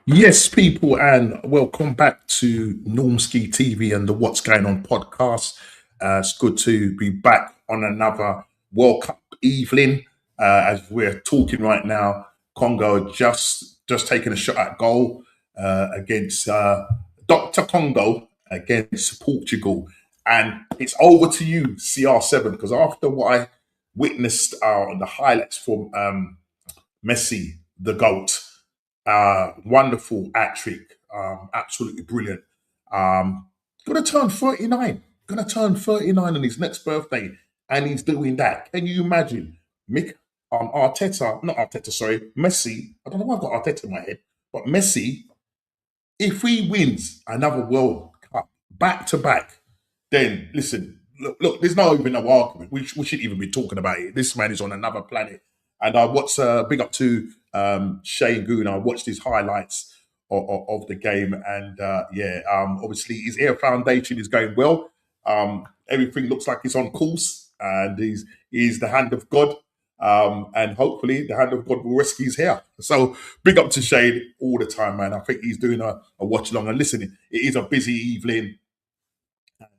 Yes, people, and welcome back to Normski TV and the What's Going On podcast. It's good to be back on another World Cup evening. As we're talking right now, Congo just taking a shot at goal against Dr. Congo against Portugal, and it's over to you, CR7, because after what I witnessed on the highlights from Messi, the GOAT. Wonderful hat trick. Absolutely brilliant. Gonna turn 39. Gonna turn 39 on his next birthday, and he's doing that. Can you imagine? Mick Arteta, not Arteta, sorry, Messi. I don't know why I've got Arteta in my head, but Messi, if he wins another World Cup back to back, then listen, look, there's no even no argument. We shouldn't even be talking about it. This man is on another planet. And I watched, big up to Shane Goon. I watched his highlights of the game. And obviously his air foundation is going well. Everything looks like it's on course. And he's the hand of God. And hopefully the hand of God will rescue his hair. So big up to Shane all the time, man. I think he's doing a watch along. And listen, it is a busy evening,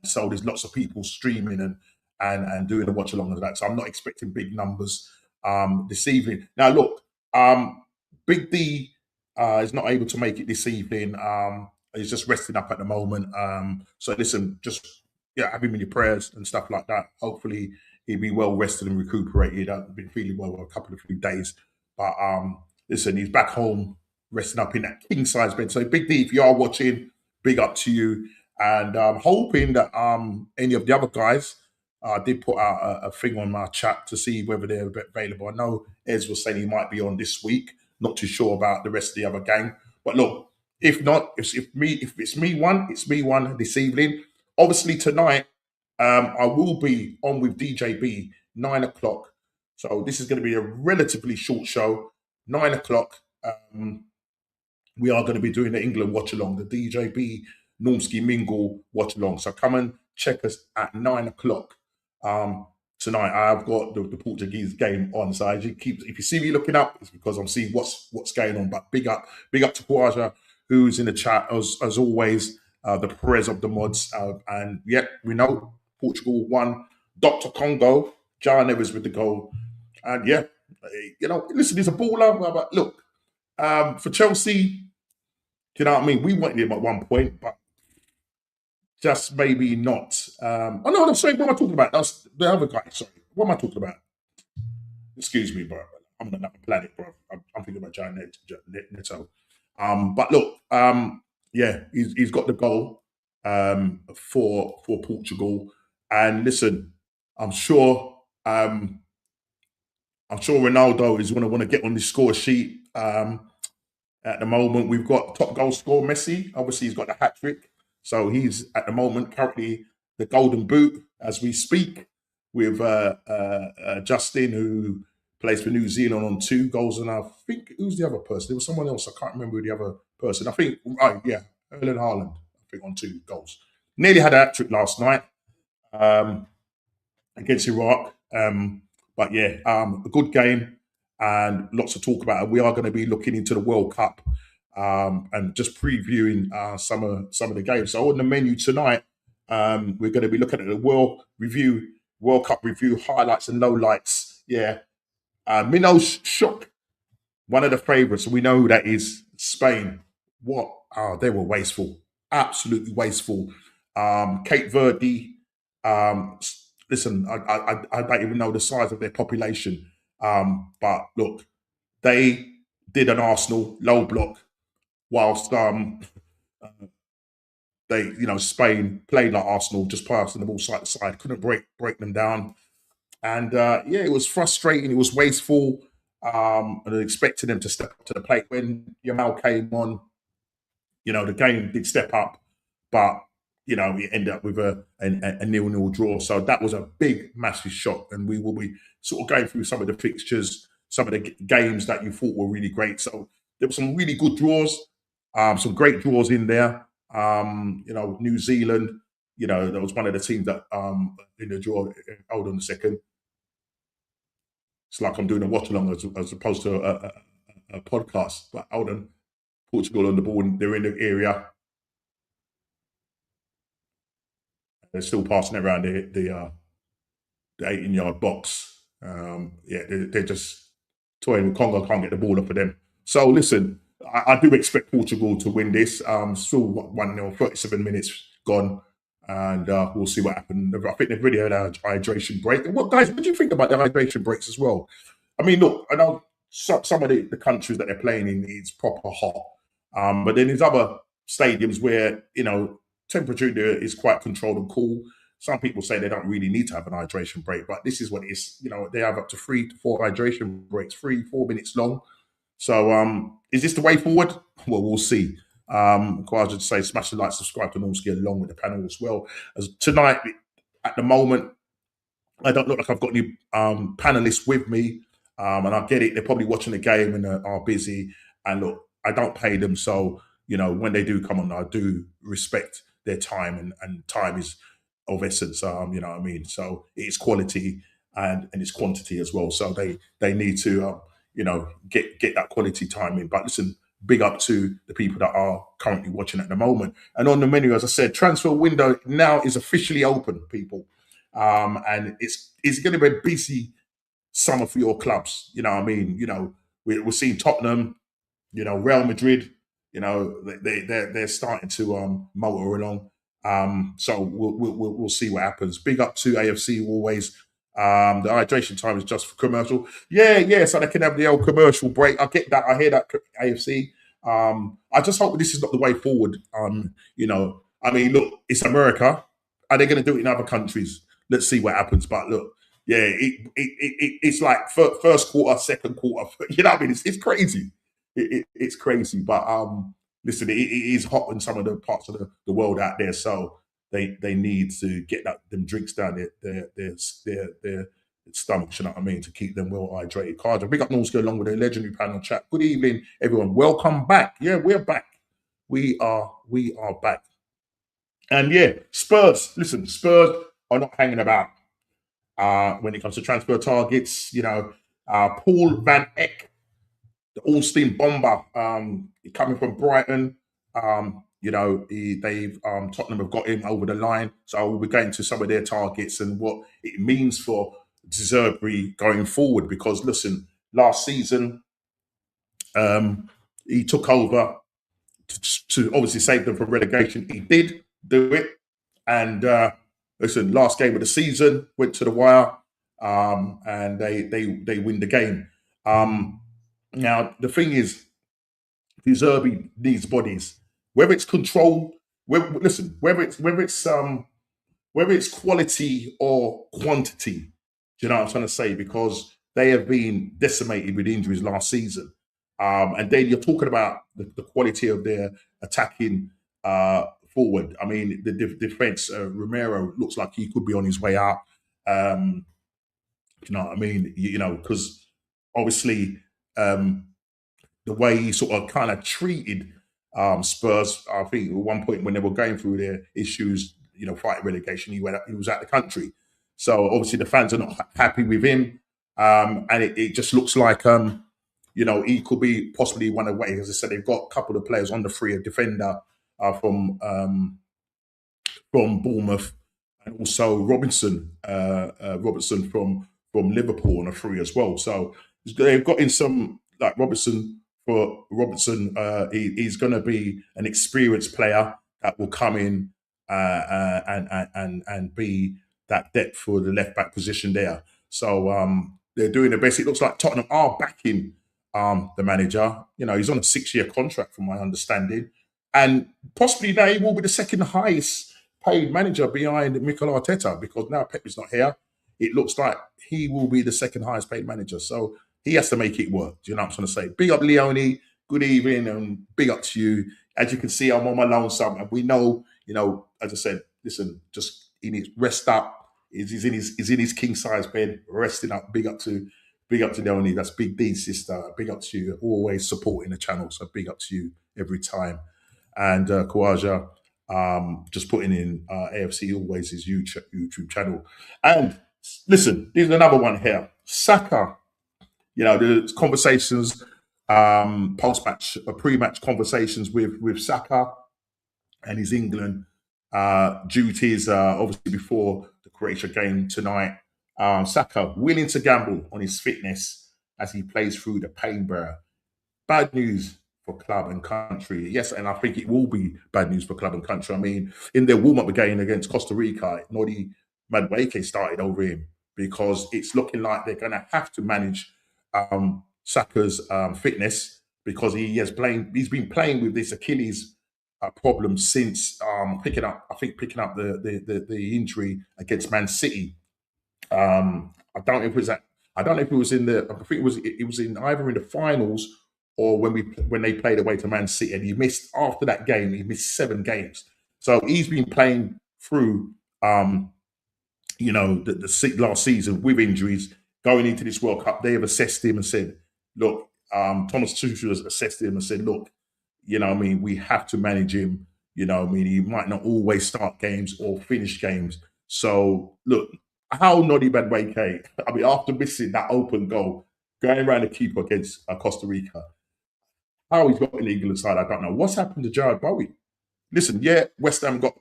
so there's lots of people streaming and doing a watch along of that. So I'm not expecting big numbers this evening. Now look, Big D is not able to make it this evening. He's just resting up at the moment. So listen, just have him in your prayers and stuff like that. Hopefully he'll be well rested and recuperated. I've been feeling well for a couple of few days, but listen, he's back home resting up in that king size bed. So Big D, if you are watching, big up to you. And I'm hoping that any of the other guys did put out a thing on my chat to see whether they're available. I know Ez was saying he might be on this week. Not too sure about the rest of the other gang. But look, if not, if it's me one, it's me one this evening. Obviously tonight, I will be on with DJB 9 o'clock. So this is going to be a relatively short show. 9 o'clock. We are going to be doing the England watch along, the DJB Normski Mingle watch along. So come and check us at 9 o'clock tonight. I've got the Portuguese game on. So if you see me looking up, it's because I'm seeing what's going on. But big up to Khawaja, who's in the chat as always. The prayers of the mods, and we know Portugal won. Dr. Congo, John Evans with the goal, and listen, he's a baller. But look, for Chelsea, you know what I mean? We wanted him at one point, but just maybe not. Oh no, sorry. What am I talking about? That's the other guy. Sorry, what am I talking about? Excuse me, bro. I'm on another planet, bro. I'm thinking about John Neto. But look, he's got the goal for Portugal, and listen, I'm sure Ronaldo is going to want to get on the score sheet. At the moment, we've got top goal scorer Messi. Obviously, he's got the hat trick. So he's at the moment currently the golden boot as we speak with Justin, who plays for New Zealand on 2 goals. And I think, who's the other person? There was someone else. I can't remember the other person. I think, Erling Haaland, I think, on 2 goals. Nearly had a hat trick last night against Iraq. A good game and lots to talk about. We are going to be looking into the World Cup and just previewing some of the games. So on the menu tonight, we're going to be looking at the World Cup review highlights and lowlights. Yeah, Minos Shook, one of the favourites. We know who that is. Spain. What? They were wasteful. Absolutely wasteful. Cape Verde. Listen, I don't even know the size of their population. But look, they did an Arsenal low block, whilst Spain played like Arsenal, just passing the ball side to side, couldn't break them down, and it was frustrating. It was wasteful, and expecting them to step up to the plate when Yamal came on. The game did step up, but it ended up with a 0-0 draw. So that was a big, massive shock. And we will be sort of going through some of the fixtures, some of the games that you thought were really great. So there were some really good draws, some great draws in there. New Zealand, that was one of the teams that in the draw. Hold on a second. It's like I'm doing a watch along as opposed to a podcast. But hold on. Portugal on the ball. They're in the area. They're still passing it around the 18-yard box. Yeah, they're just toying. Congo can't get the ball off of them. So listen, I do expect Portugal to win this. Still 1-0, 37 minutes gone. And we'll see what happens. I think they've really had a hydration break. And what, guys, what do you think about the hydration breaks as well? I mean, look, I know some of the countries that they're playing in is proper hot. But then there's other stadiums where, temperature there is quite controlled and cool. Some people say they don't really need to have an hydration break, but this is what it is. They have up to 3 to 4 hydration breaks, 3-4 minutes long. So, is this the way forward? Well, we'll see. Quite just say smash the like, subscribe to Normski along with the panel as well. As tonight, at the moment, I don't look like I've got any panelists with me, and I get it. They're probably watching the game and are busy. And look, I don't pay them, so when they do come on, I do respect their time, and time is of essence. You know what I mean. So it's quality and it's quantity as well. So they need to get that quality time in. But listen, big up to the people that are currently watching at the moment. And on the menu, as I said, transfer window now is officially open, people. And it's going to be a busy summer for your clubs. You know what I mean? We're seeing Tottenham, Real Madrid. They're starting to motor along. So we'll see what happens. Big up to AFC always. The hydration time is just for commercial. Yeah. So they can have the old commercial break. I get that. I hear that, AFC. I just hope this is not the way forward. I mean, look, it's America. Are they going to do it in other countries? Let's see what happens. But look, yeah, it's like first quarter, second quarter. You know what I mean? It's crazy. It's crazy. But listen, it is hot in some of the parts of the world out there. So they need to get them drinks down their stomachs, you know what I mean, to keep them well hydrated. Carter, big up Norms go along with a legendary panel chat. Good evening, everyone. Welcome back. Yeah, we're back. We are back. And yeah, Spurs. Listen, Spurs are not hanging about when it comes to transfer targets. Paul Van Eck, the All-Steam bomber, coming from Brighton. They've Tottenham have got him over the line. So we'll be going to some of their targets and what it means for De Zerbi going forward. Because listen, last season he took over to obviously save them from relegation. He did do it, and listen, last game of the season went to the wire, and they win the game. Now the thing is, De Zerbi needs bodies, whether it's control. Whether it's quality or quantity. Do you know what I'm trying to say? Because they have been decimated with injuries last season. And then you're talking about the quality of their attacking forward. I mean, the defense, Romero looks like he could be on his way out. You know what I mean? Because obviously the way he sort of kind of treated Spurs, I think at one point when they were going through their issues, fighting relegation, he was out the country. So obviously the fans are not happy with him. And it just looks like he could be possibly one away. As I said, they've got a couple of players on the free, a defender from Bournemouth, and also Robinson from Liverpool on a free as well. So they've got in some like Robinson. For Robertson, he's going to be an experienced player that will come in and be that depth for the left back position there. So they're doing their best. It looks like Tottenham are backing the manager. He's on a 6-year contract, from my understanding, and possibly now he will be the second highest paid manager behind Mikel Arteta, because now Pep is not here. It looks like he will be the second highest paid manager. So he has to make it work. Do you know what I'm trying to say? Big up, Leone. Good evening, and big up to you. As you can see, I'm on my lonesome, and we know, as I said, listen, just he needs rest up. He's in his king size bed, resting up. Big up to Leone. That's Big D's sister. Big up to you, always supporting the channel. So big up to you every time. And Kawaja, just putting in AFC always his YouTube channel. And listen, there's another one here. Saka. There's conversations post-match, pre-match conversations with Saka and his England duties, obviously before the Croatia game tonight. Saka willing to gamble on his fitness as he plays through the pain bearer. Bad news for club and country. Yes, and I think it will be bad news for club and country. I mean, in their warm-up game against Costa Rica, Nodi Madueke started over him because it's looking like they're going to have to manage Saka's fitness because he's been playing with this Achilles problem since picking up the injury against Man City. I don't know if it was that. I don't know if it was in the. I think it was in either in the finals or when they played away to Man City, and he missed after that game. He missed 7 games. So he's been playing through, the last season with injuries. Going into this World Cup, they have assessed him and said, "Look, Thomas Tuchel has assessed him and said, look, we have to manage him. He might not always start games or finish games. So look, how Noddy Madueke, after missing that open goal, going around the keeper against Costa Rica, how he's got in the England side, I don't know. What's happened to Jared Bowen? Listen, yeah, West Ham got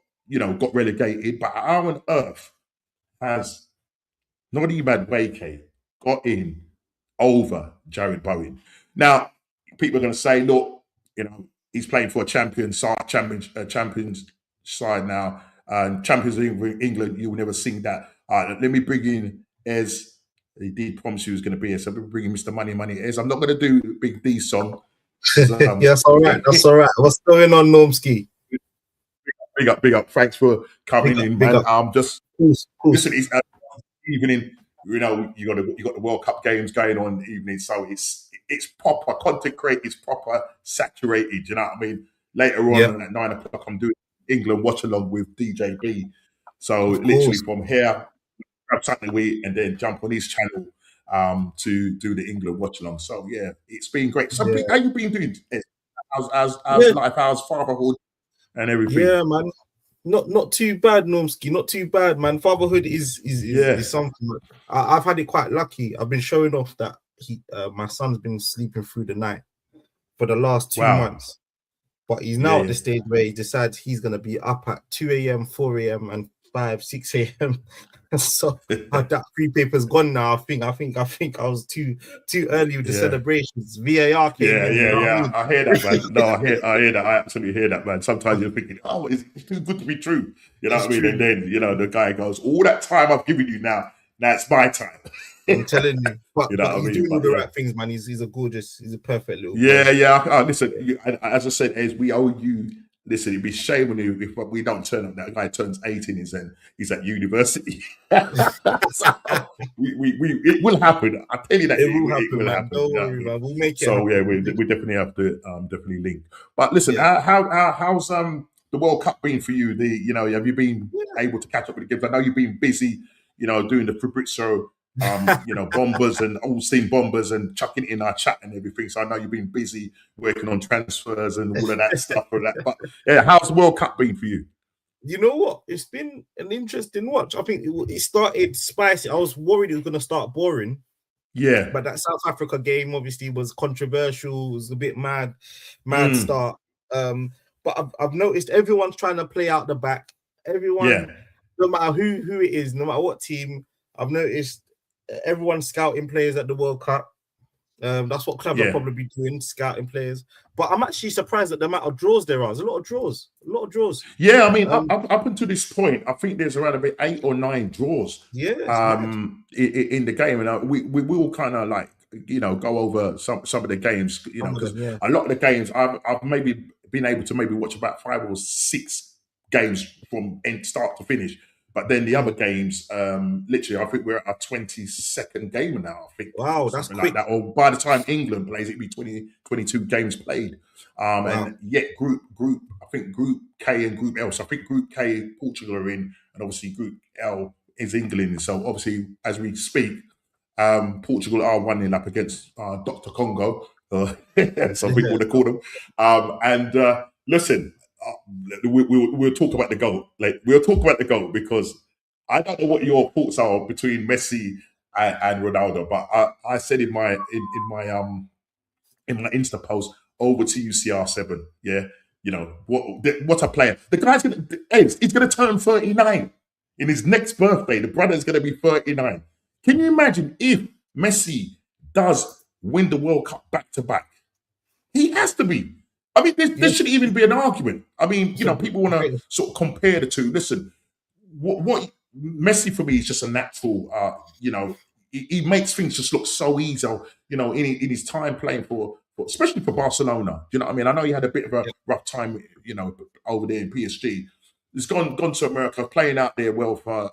relegated, but how on earth has Noddy Madueke got in over Jared Bowen? Now, people are going to say, look, he's playing for a champions side now. Champions of England, you will never sing that. Let me bring in Ez. He did promise he was going to be here, so we're bringing Mr. Money Ez. I'm not going to do Big D song. Yeah, that's all right. That's all right. What's going on, Normski? Big up. Thanks for coming in, man. Just listen. It's evening. You got the World Cup games going on in the evening, so it's proper content create. It's proper saturated. You know what I mean? Later on at 9 o'clock, I'm doing England watch along with DJB. So literally from here, grab something to eat and then jump on his channel to do the England watch along. So yeah, it's been great. So how you been doing? How's life? How's fatherhood and everything? Yeah, man. Not too bad, Normski. Not too bad, man. Fatherhood is something. I've had it quite lucky. I've been showing off that my son's been sleeping through the night for the last 2 months. But he's now at the stage where he decides he's going to be up at 2 a.m., 4 a.m., and 5, 6 a.m. So that free paper's gone now. I think I was too early with the celebrations. VAR came in. Yeah. I hear that, man. No, I hear that. I absolutely hear that, man. Sometimes you're thinking, oh, it's too good to be true. You know what I mean? And then, the guy goes, all that time I've given you now it's my time. I'm telling you, but he's doing all the right things, man. He's a perfect little boy. Yeah. Listen, as I said, Ez, we owe you. Listen, it'd be shame when if we don't turn up. That guy turns 18 and he's at university. So it will happen. I tell you that it will happen. Don't worry, man. We'll make it. So we definitely have to definitely link. But listen, how's the World Cup been for you? Have you been able to catch up with the games? I know you've been busy, doing the Fabrizio bombers and all-seen bombers and chucking it in our chat and everything. So I know you've been busy working on transfers and all of that stuff for that. But how's the World Cup been for you? You know what? It's been an interesting watch. I think it started spicy. I was worried it was going to start boring. Yeah. But that South Africa game obviously was controversial. It was a bit mad start. But I've noticed everyone's trying to play out the back. Everyone, no matter who it is, no matter what team, I've noticed everyone's scouting players at the World Cup. That's what clubs are probably doing, scouting players. But I'm actually surprised at the amount of draws there are. There's a lot of draws. Yeah, I mean, up until this point, I think there's around about 8 or 9 draws. Yeah, in the game, and we will kind of go over some of the games. Because a lot of the games I've maybe been able to watch about 5 or 6 games from start to finish. But then the other games, literally, I think we're at our 22nd game now. I think. Wow, that's quick. Like that. Or by the time England plays, it'll be 22 games played. And yet Group K and Group L. So I think Group K, Portugal are in, and obviously Group L is England. So obviously, as we speak, Portugal are 1-0 up against Dr. Congo. Some people would have called them. Listen. We'll talk about the goal. We'll talk about the goal because I don't know what your thoughts are between Messi and Ronaldo. But I said in my in my Insta post, over to you, CR7. Yeah, you know what a player. The guy's he's gonna turn 39 in his next birthday. The brother's gonna be 39. Can you imagine if Messi does win the World Cup back to back? He has to be. I mean, there shouldn't even be an argument. I mean, people want to sort of compare the two. Listen, what Messi for me is just a natural. He makes things just look so easy. In his time playing for especially for Barcelona. You know what I mean? I know he had a bit of a rough time, over there in PSG. He's gone to America, playing out there well for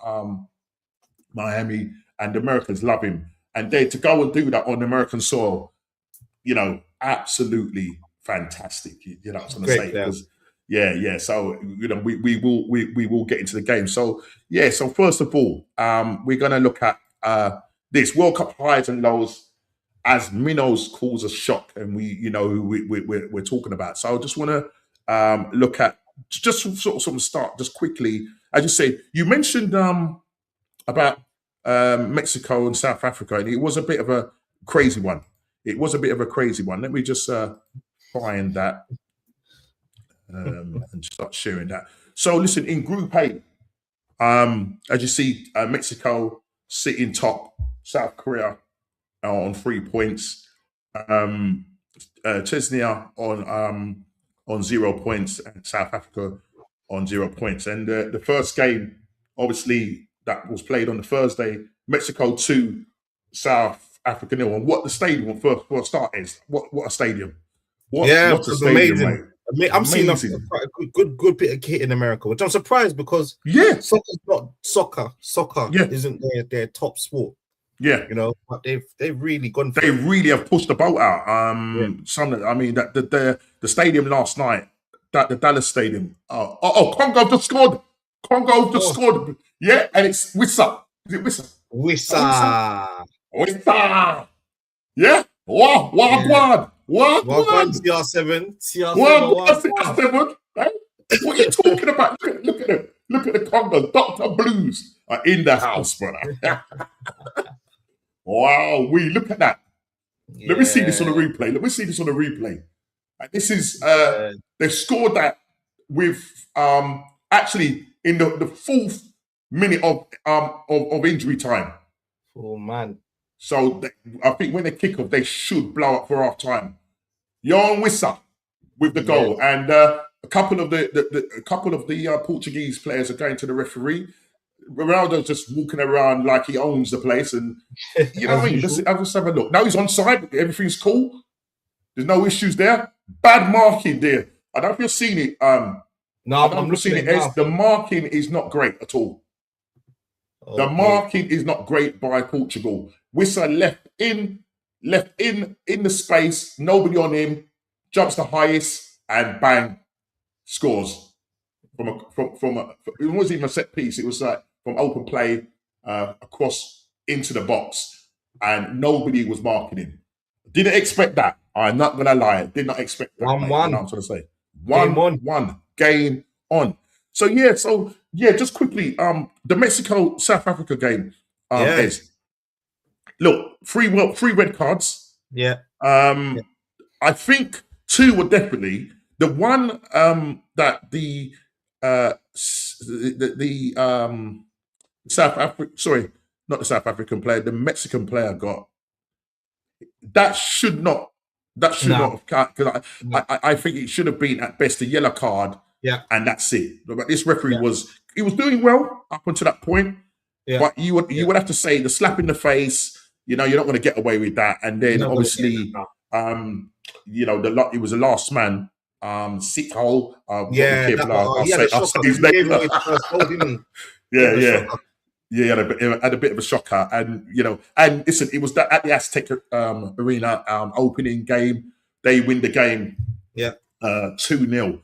Miami, and the Americans love him. And then to go and do that on American soil, absolutely fantastic. You know what I'm going to say? Yeah. So we will get into the game. So So first of all, we're going to look at this World Cup highs and lows, as Minos calls a shock, and we're talking about. So I just want to look at just sort of start just quickly. As you say, you mentioned about Mexico and South Africa, and it was a bit of a crazy one. Let me just find that and start sharing that. So listen, in Group A, as you see, Mexico sitting top, South Korea on 3 points, Chesnia on 0 points, and South Africa on 0 points. And the first game, obviously, that was played on the Thursday, Mexico 2, South Africa 0. And what the stadium for a start is, what a stadium! What a stadium, amazing. Mate. I'm seeing quite a good bit of kit in America, which I'm surprised because soccer's not soccer. Soccer isn't their top sport. Yeah, but they've really gone. They really have pushed the boat out. The stadium last night, the Dallas Stadium. Congo just scored. Scored. Yeah, and it's Wissa. Is it Wissa? Wissa. Yeah. Wagwan. CR7. CR7. Right? What are you talking about? Look at the Congo. Dr. Blues are in the house, brother. Wow, we look at that. Yeah. Let me see this on the replay. This is they scored that with actually in the fourth minute of injury time. Oh man! So I think when they kick off, they should blow up for half time. Jan Wissa with the goal, and a couple of the Portuguese players are going to the referee. Ronaldo's just walking around like he owns the place, and you know what I mean? Let's have a look. Now he's on side, everything's cool. There's no issues there. Bad marking there. I don't know if you've seen it. No, I'm looking at it. The marking is not great at all. Okay. The marking is not great by Portugal. Wissa left in the space, nobody on him, jumps the highest, and bang, scores. From it wasn't even a set piece. It was like from open play across into the box, and nobody was marking him. Didn't expect that. I'm not gonna lie. Did not expect that. 1-1. You know what I'm trying to say. 1-1. Game on. So just quickly, the Mexico South Africa game. Is look, three red cards. Yeah. I think 2 were definitely the one that the South African, sorry, not the South African player, the Mexican player got. That should not have cut, because I think it should have been at best a yellow card. Yeah, and that's it. But this referee was doing well up until that point. Yeah. But you would have to say the slap in the face. You're not going to get away with that. And then obviously, it was the last man. Sito. I'll say his name. He had a bit of a shocker, and listen, it was that at the Aztec Arena opening game. They win the game, 2-0.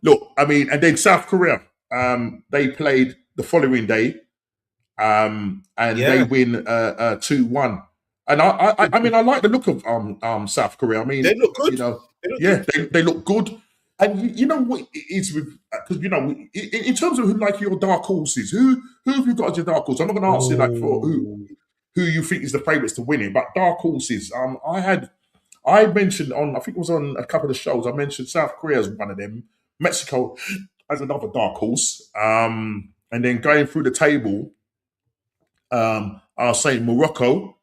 Look, I mean, and then South Korea, they played the following day, and they win 2-1. And I mean, I like the look of South Korea. I mean, they look good. They look good. And you know what it is with, because in terms of like your dark horses, who have you got as your dark horse? I'm not going to ask you like for who you think is the favourites to win it, but dark horses. I I mentioned on, I think it was on a couple of shows, I mentioned South Korea as one of them, Mexico as another dark horse. And then going through the table, I'll say Morocco,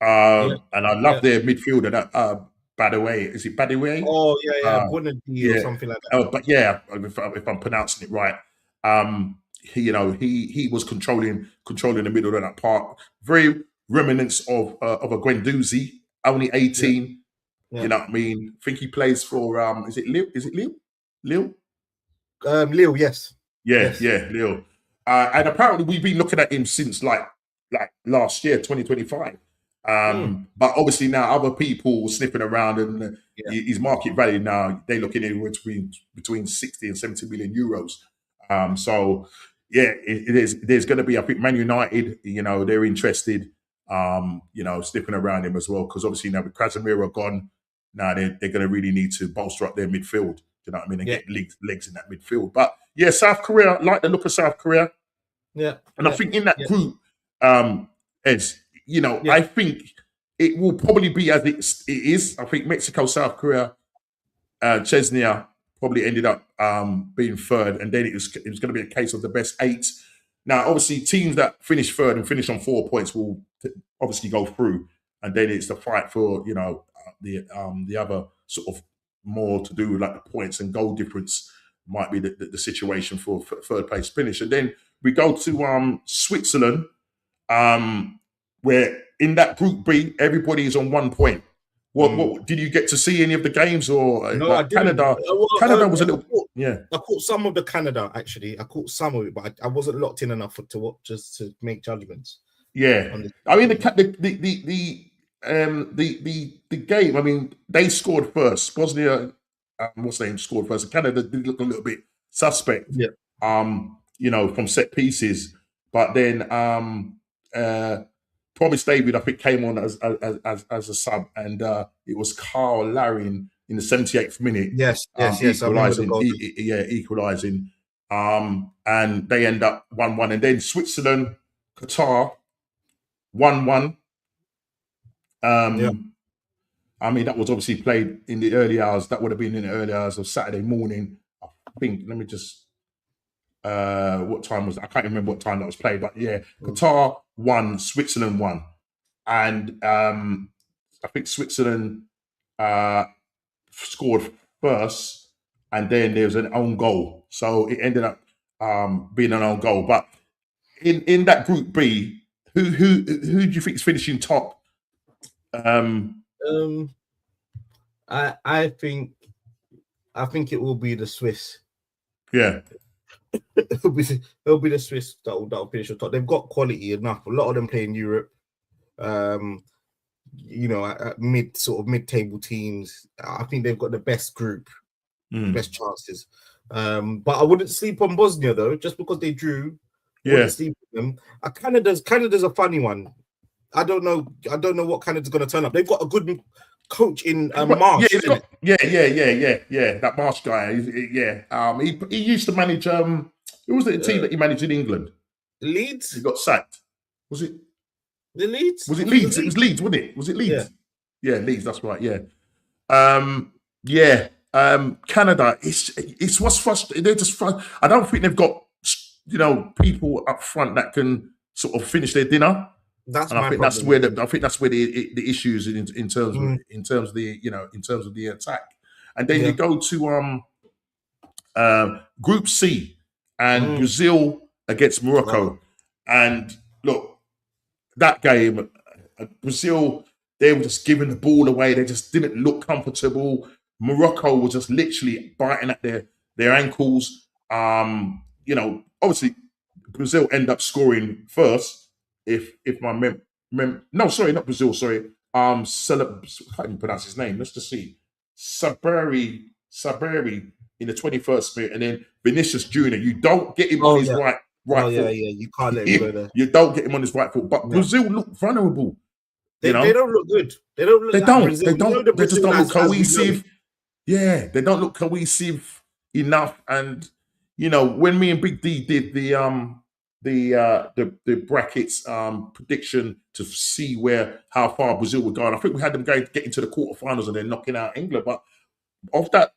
Yeah, and I love yeah. their midfielder. That Badaway, is it Badaway? Oh yeah, yeah. Uh, Bonadi or yeah, something like that. but yeah, if I'm pronouncing it right, he was controlling the middle of that park. Very remnants of a Guendouzi, only Yeah, 18. yeah. You know what I mean? I think he plays for is it Lille? Is it Lille? Lille? Leo, yes, Yeah, yes. yeah, Lille. And apparently we've been looking at him since like last year, 2025. But obviously now other people sniffing around, and Yeah, his market value now, they're looking anywhere between 60 and 70 million euros. So yeah, it is. There's going to be, I think, Man United. They're interested. Sniffing around him as well, because obviously now with Casemiro gone, now they're going to really need to bolster up their midfield. You know what I mean, and yeah, get legs in that midfield. But yeah, South Korea, like the look of South Korea, yeah, and I yeah, think in that yeah, group, Eds, yeah. I think it will probably be as it is. I think Mexico, South Korea, Chesnia probably ended up being third, and then it was going to be a case of the best 8. Now, obviously, teams that finish third and finish on 4 points will obviously go through, and then it's the fight for the other sort of more to do with like the points and goal difference might be the situation for third place finish, and then we go to Switzerland, where in that Group B everybody is on 1 point. What did you get to see any of the games, or No, I like didn't. Canada? Well, Canada was a little, yeah. I caught some of the Canada actually. I caught some of it, but I wasn't locked in enough to watch just to make judgments. Yeah, On this. I mean the game. I mean, they scored first. Bosnia, what's the name, scored first. And Canada did look a little bit suspect. Yeah. From set pieces, but then Promise David, I think, came on as a sub, and it was Carl Larin in the 78th minute. Yes. Equalising. Equalising. And they end up 1-1, and then Switzerland, Qatar, 1-1. I mean, that was obviously played in the early hours. That would have been in the early hours of Saturday morning. I think. Let me just. What time was? I can't remember what time that was played, but yeah, Qatar won, Switzerland won, and I think Switzerland scored first, and then there was an own goal, so it ended up being an own goal. But in that Group B, who do you think is finishing top? I think it will be the Swiss. Yeah. It'll be the Swiss that'll finish on top. They've got quality enough. A lot of them play in Europe. At mid-table teams. I think they've got the best group, best chances. But I wouldn't sleep on Bosnia though, just because they drew. Yeah. Wouldn't sleep on them. Canada's a funny one. I don't know what Canada's going to turn up. They've got a good coach in Marsh. Yeah. That Marsh guy. He used to manage. Who was the team that he managed in England? Leeds. He got sacked. Was it the Leeds? Was it Leeds? It was Leeds, wasn't it? Was it Leeds? Yeah, Leeds. That's right. Yeah. Canada. It's what's frustrating. They're just. I don't think they've got people up front that can sort of finish their dinner. That's and I think that's where the issues in terms of the attack. And then you go to Group C and Brazil against Morocco. And look, that game, Brazil, they were just giving the ball away. They just didn't look comfortable. Morocco was just literally biting at their ankles. Obviously Brazil end up scoring first. If my no, sorry, not Brazil, sorry. I can't even pronounce his name. Let's just see. Saberi in the 21st minute, and then Vinicius Jr. You don't get him on his right foot. Yeah. You can't let him go there. You don't get him on his right foot. But Brazil look vulnerable. They don't look good. They don't look. They just don't look cohesive. Yeah, they don't look cohesive enough. And when me and Big D did the the brackets prediction to see how far Brazil would go. And I think we had them getting to the quarterfinals and then knocking out England. But of that,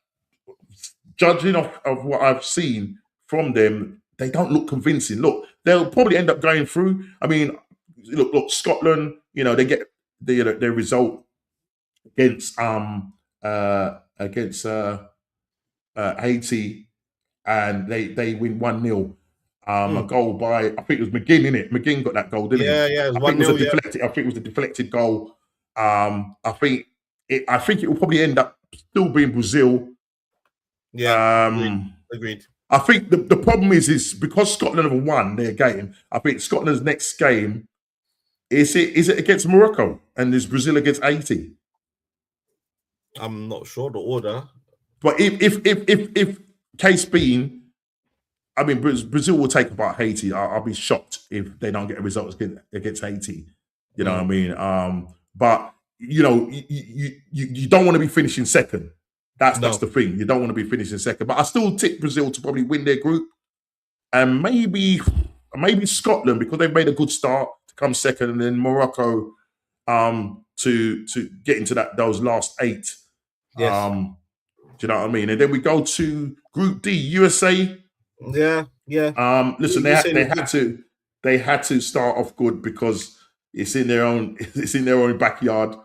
judging of what I've seen from them, they don't look convincing. Look, they'll probably end up going through. I mean, look, Scotland. They get their result against Haiti, and they win 1-0. A goal by, I think it was McGinn, innit? McGinn got that goal, didn't he? Yeah, it was 1-0. I think it was a deflected goal. I think it will probably end up still being Brazil. Yeah, agreed. I think the problem is because Scotland have won their game. I think Scotland's next game is it against Morocco, and is Brazil against Haiti. I'm not sure the order, but if case being, I mean, Brazil will take apart Haiti. I'll be shocked if they don't get a result against Haiti. You know what I mean? But you don't want to be finishing second. That's the thing. You don't want to be finishing second. But I still tip Brazil to probably win their group, and maybe Scotland, because they've made a good start, to come second, and then Morocco to get into those last 8. Yes. Do you know what I mean? And then we go to Group D, USA. Yeah. Listen, they had to start off good because it's in their own backyard.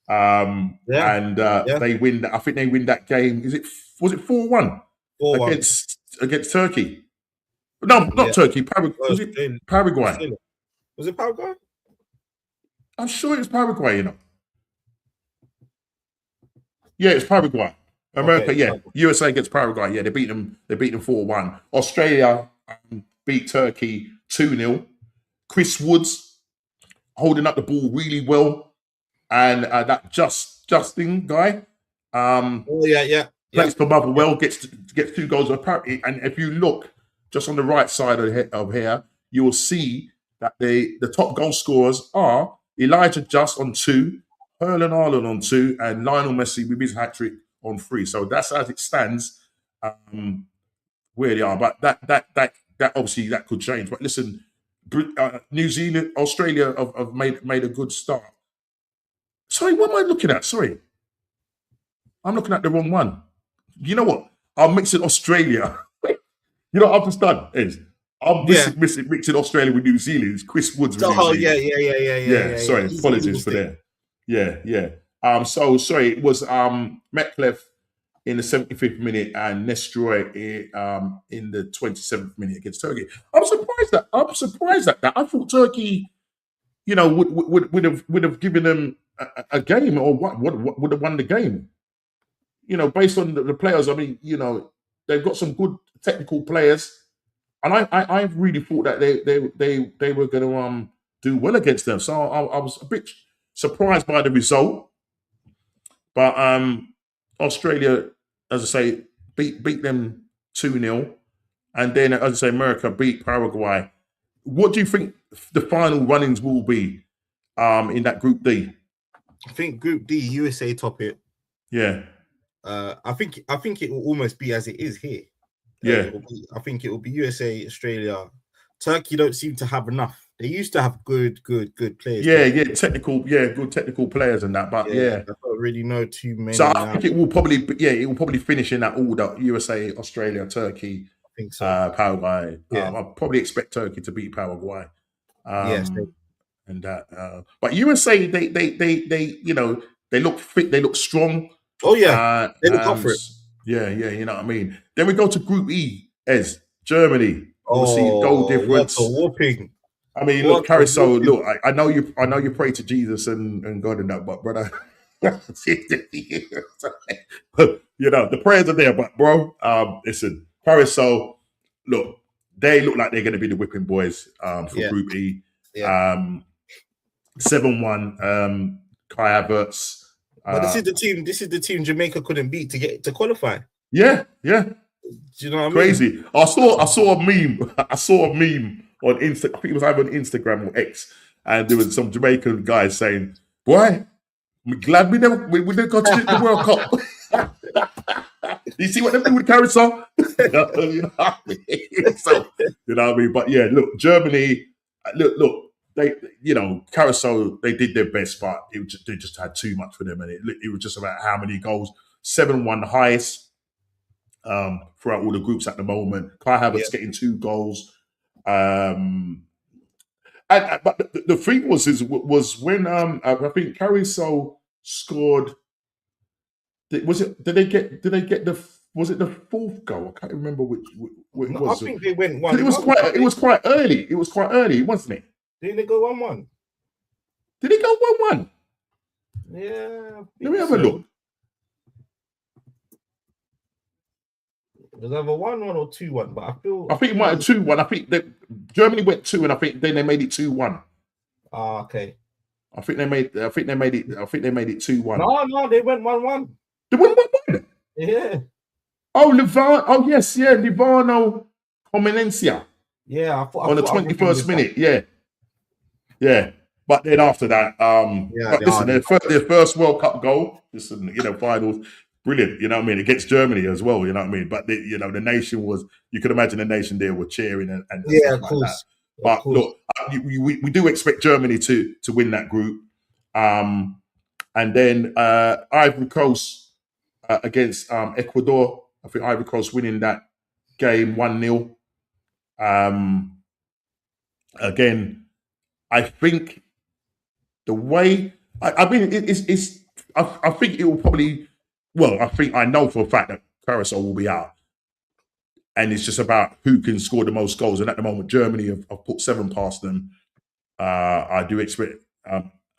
And they win. I think they win that game. Was it 4-1 against Turkey? No, not Turkey. Was it Paraguay? Was it Paraguay? I'm sure it was Paraguay. Yeah, it's Paraguay. America, yeah. USA against Paraguay. Yeah, they beat them 4-1. Australia beat Turkey 2-0. Chris Woods holding up the ball really well. And that Justin guy. Plays for Motherwell, gets 2 goals. And if you look just on the right side of here, you will see that the top goal scorers are Elijah Just on 2, Erling Haaland on 2, and Lionel Messi with his hat-trick on 3. So that's as it stands where they are. But that obviously that could change. But listen, New Zealand, Australia have made a good start. Sorry, what am I looking at? Sorry. I'm looking at the wrong one. You know what? I'm mixing Australia. You know what I've just done is I'm mixing Australia with New Zealand. It's Chris Woods with New Zealand. Yeah. Sorry, apologies for that. Yeah. So sorry, it was Metcalfe in the 75th minute and Nestroy in the 27th minute against Turkey. I'm surprised at that. I thought Turkey, would have given them a game, or would have won the game. Based on the players. I mean, they've got some good technical players, and I really thought that they were going to do well against them. So I was a bit surprised by the result, but Australia, as I say, beat them 2-0, and then as I say, America beat Paraguay. What do you think the final runnings will be in that Group D? I think Group D, USA top it. Yeah. I think it will almost be as it is here. Yeah. I think it will be USA, Australia. Turkey don't seem to have enough. They used to have good players. Good technical players and that. But I don't really know too many. So I think it will probably finish in that order: USA, Australia, Turkey. I think so. Paraguay. I probably expect Turkey to beat Paraguay. Yes. And that. But USA, they look fit. They look strong. Oh yeah, they look up for it. Yeah, you know what I mean. Then we go to Group E, Germany. Obviously, goal difference. What a whooping! I mean, look, Carousel. Look, I know you pray to Jesus and God and that, but brother, the prayers are there. But bro, listen, Carousel. Look, they look like they're going to be the whipping boys for Group E. Yeah. 7-1. Kai Havertz. But this is the team Jamaica couldn't beat to get to qualify. Yeah. Do you know what I mean? Crazy. I saw a meme. I saw a meme on Insta. I think it was either on Instagram or X, and there was some Jamaican guy saying, "Boy, I'm glad we never got to the World Cup." You see what they do with Carousel? You know what I mean? So You know what I mean? But yeah, look, Germany. Look. They, Carousel, they did their best, but they just had too much for them, and it was just about how many goals. 7-1 the highest throughout all the groups at the moment. Kai Havertz getting 2 goals. But the thing was when I think Carousel scored. Was it the 4th goal? I can't remember which it was. I think they went 1-1. It was quite early. It was quite early, wasn't it? Didn't they go 1-1? Did it go 1-1? Yeah. Let me have a look. It was either 1-1 or 2-1, but I think it might have 2-1. I think Germany went 2, and I think then they made it 2-1. Ah, okay. I think they made it 2-1. No, they went 1-1. They went 1-1. Yeah. Oh, Livano Comenencia. Yeah, on the 21st minute. Yeah. But then after that, their first World Cup goal, finals, brilliant. You know what I mean? Against Germany as well. You know what I mean? But the nation was. You could imagine the nation there were cheering and of course. But look, we do expect Germany to win that group, and then Ivory Coast against Ecuador. I think Ivory Coast winning that game 1-0. Again, I think the way I think it will probably. Well, I know for a fact that Carousel will be out, and it's just about who can score the most goals. And at the moment, Germany have put 7 past them. I do expect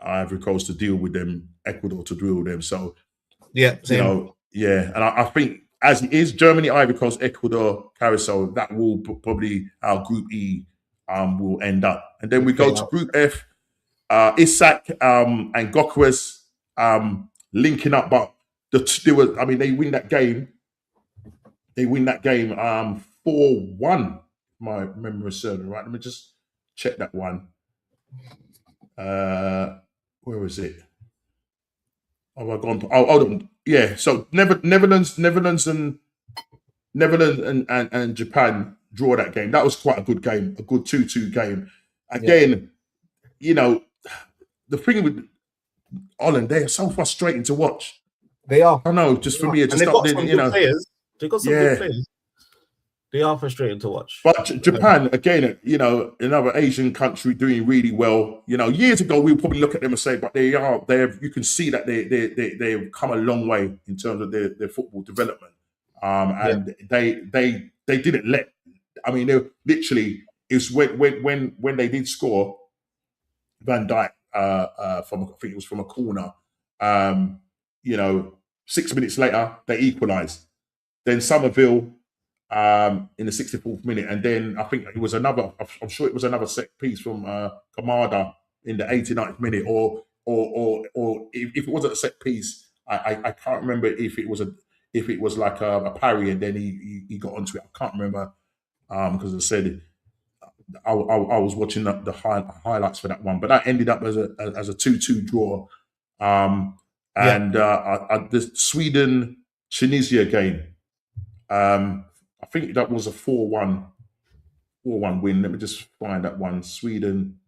Ivory Coast to deal with them, Ecuador to deal with them. So same. And I think as it is, Germany, Ivory Coast, Ecuador, Carousel, that will probably our Group E will end up. And then we go to Group F, Isak and Gokres linking up, but they win that game. They win that game 4-1. My memory is certain, right? Let me just check that one. Where was it? Oh, I've gone. Oh, yeah. So Netherlands and Japan draw that game. That was quite a good game, a good 2-2 game. Again, the thing with Holland, they are so frustrating to watch. They are. I know, just for me, it just got some good players. They got some good players. They are frustrating to watch. But Japan, again, another Asian country doing really well. Years ago we would probably look at them and say, but they have. You can see that they've come a long way in terms of their football development. And they didn't let. I mean, they literally it's when they did score, Van Dijk from I think it was from a corner. 6 minutes later they equalised. Then Somerville in the 64th minute, and then I think it was another. I'm sure it was another set piece from Kamada in the 89th minute, or if it wasn't a set piece, I can't remember if it was like a parry and then he got onto it. I can't remember because I said I was watching the highlights for that one, but that ended up as a 2-2 draw. And the Sweden-Tunisia game, I think that was a 4-1 win. Let me just find that one. Sweden.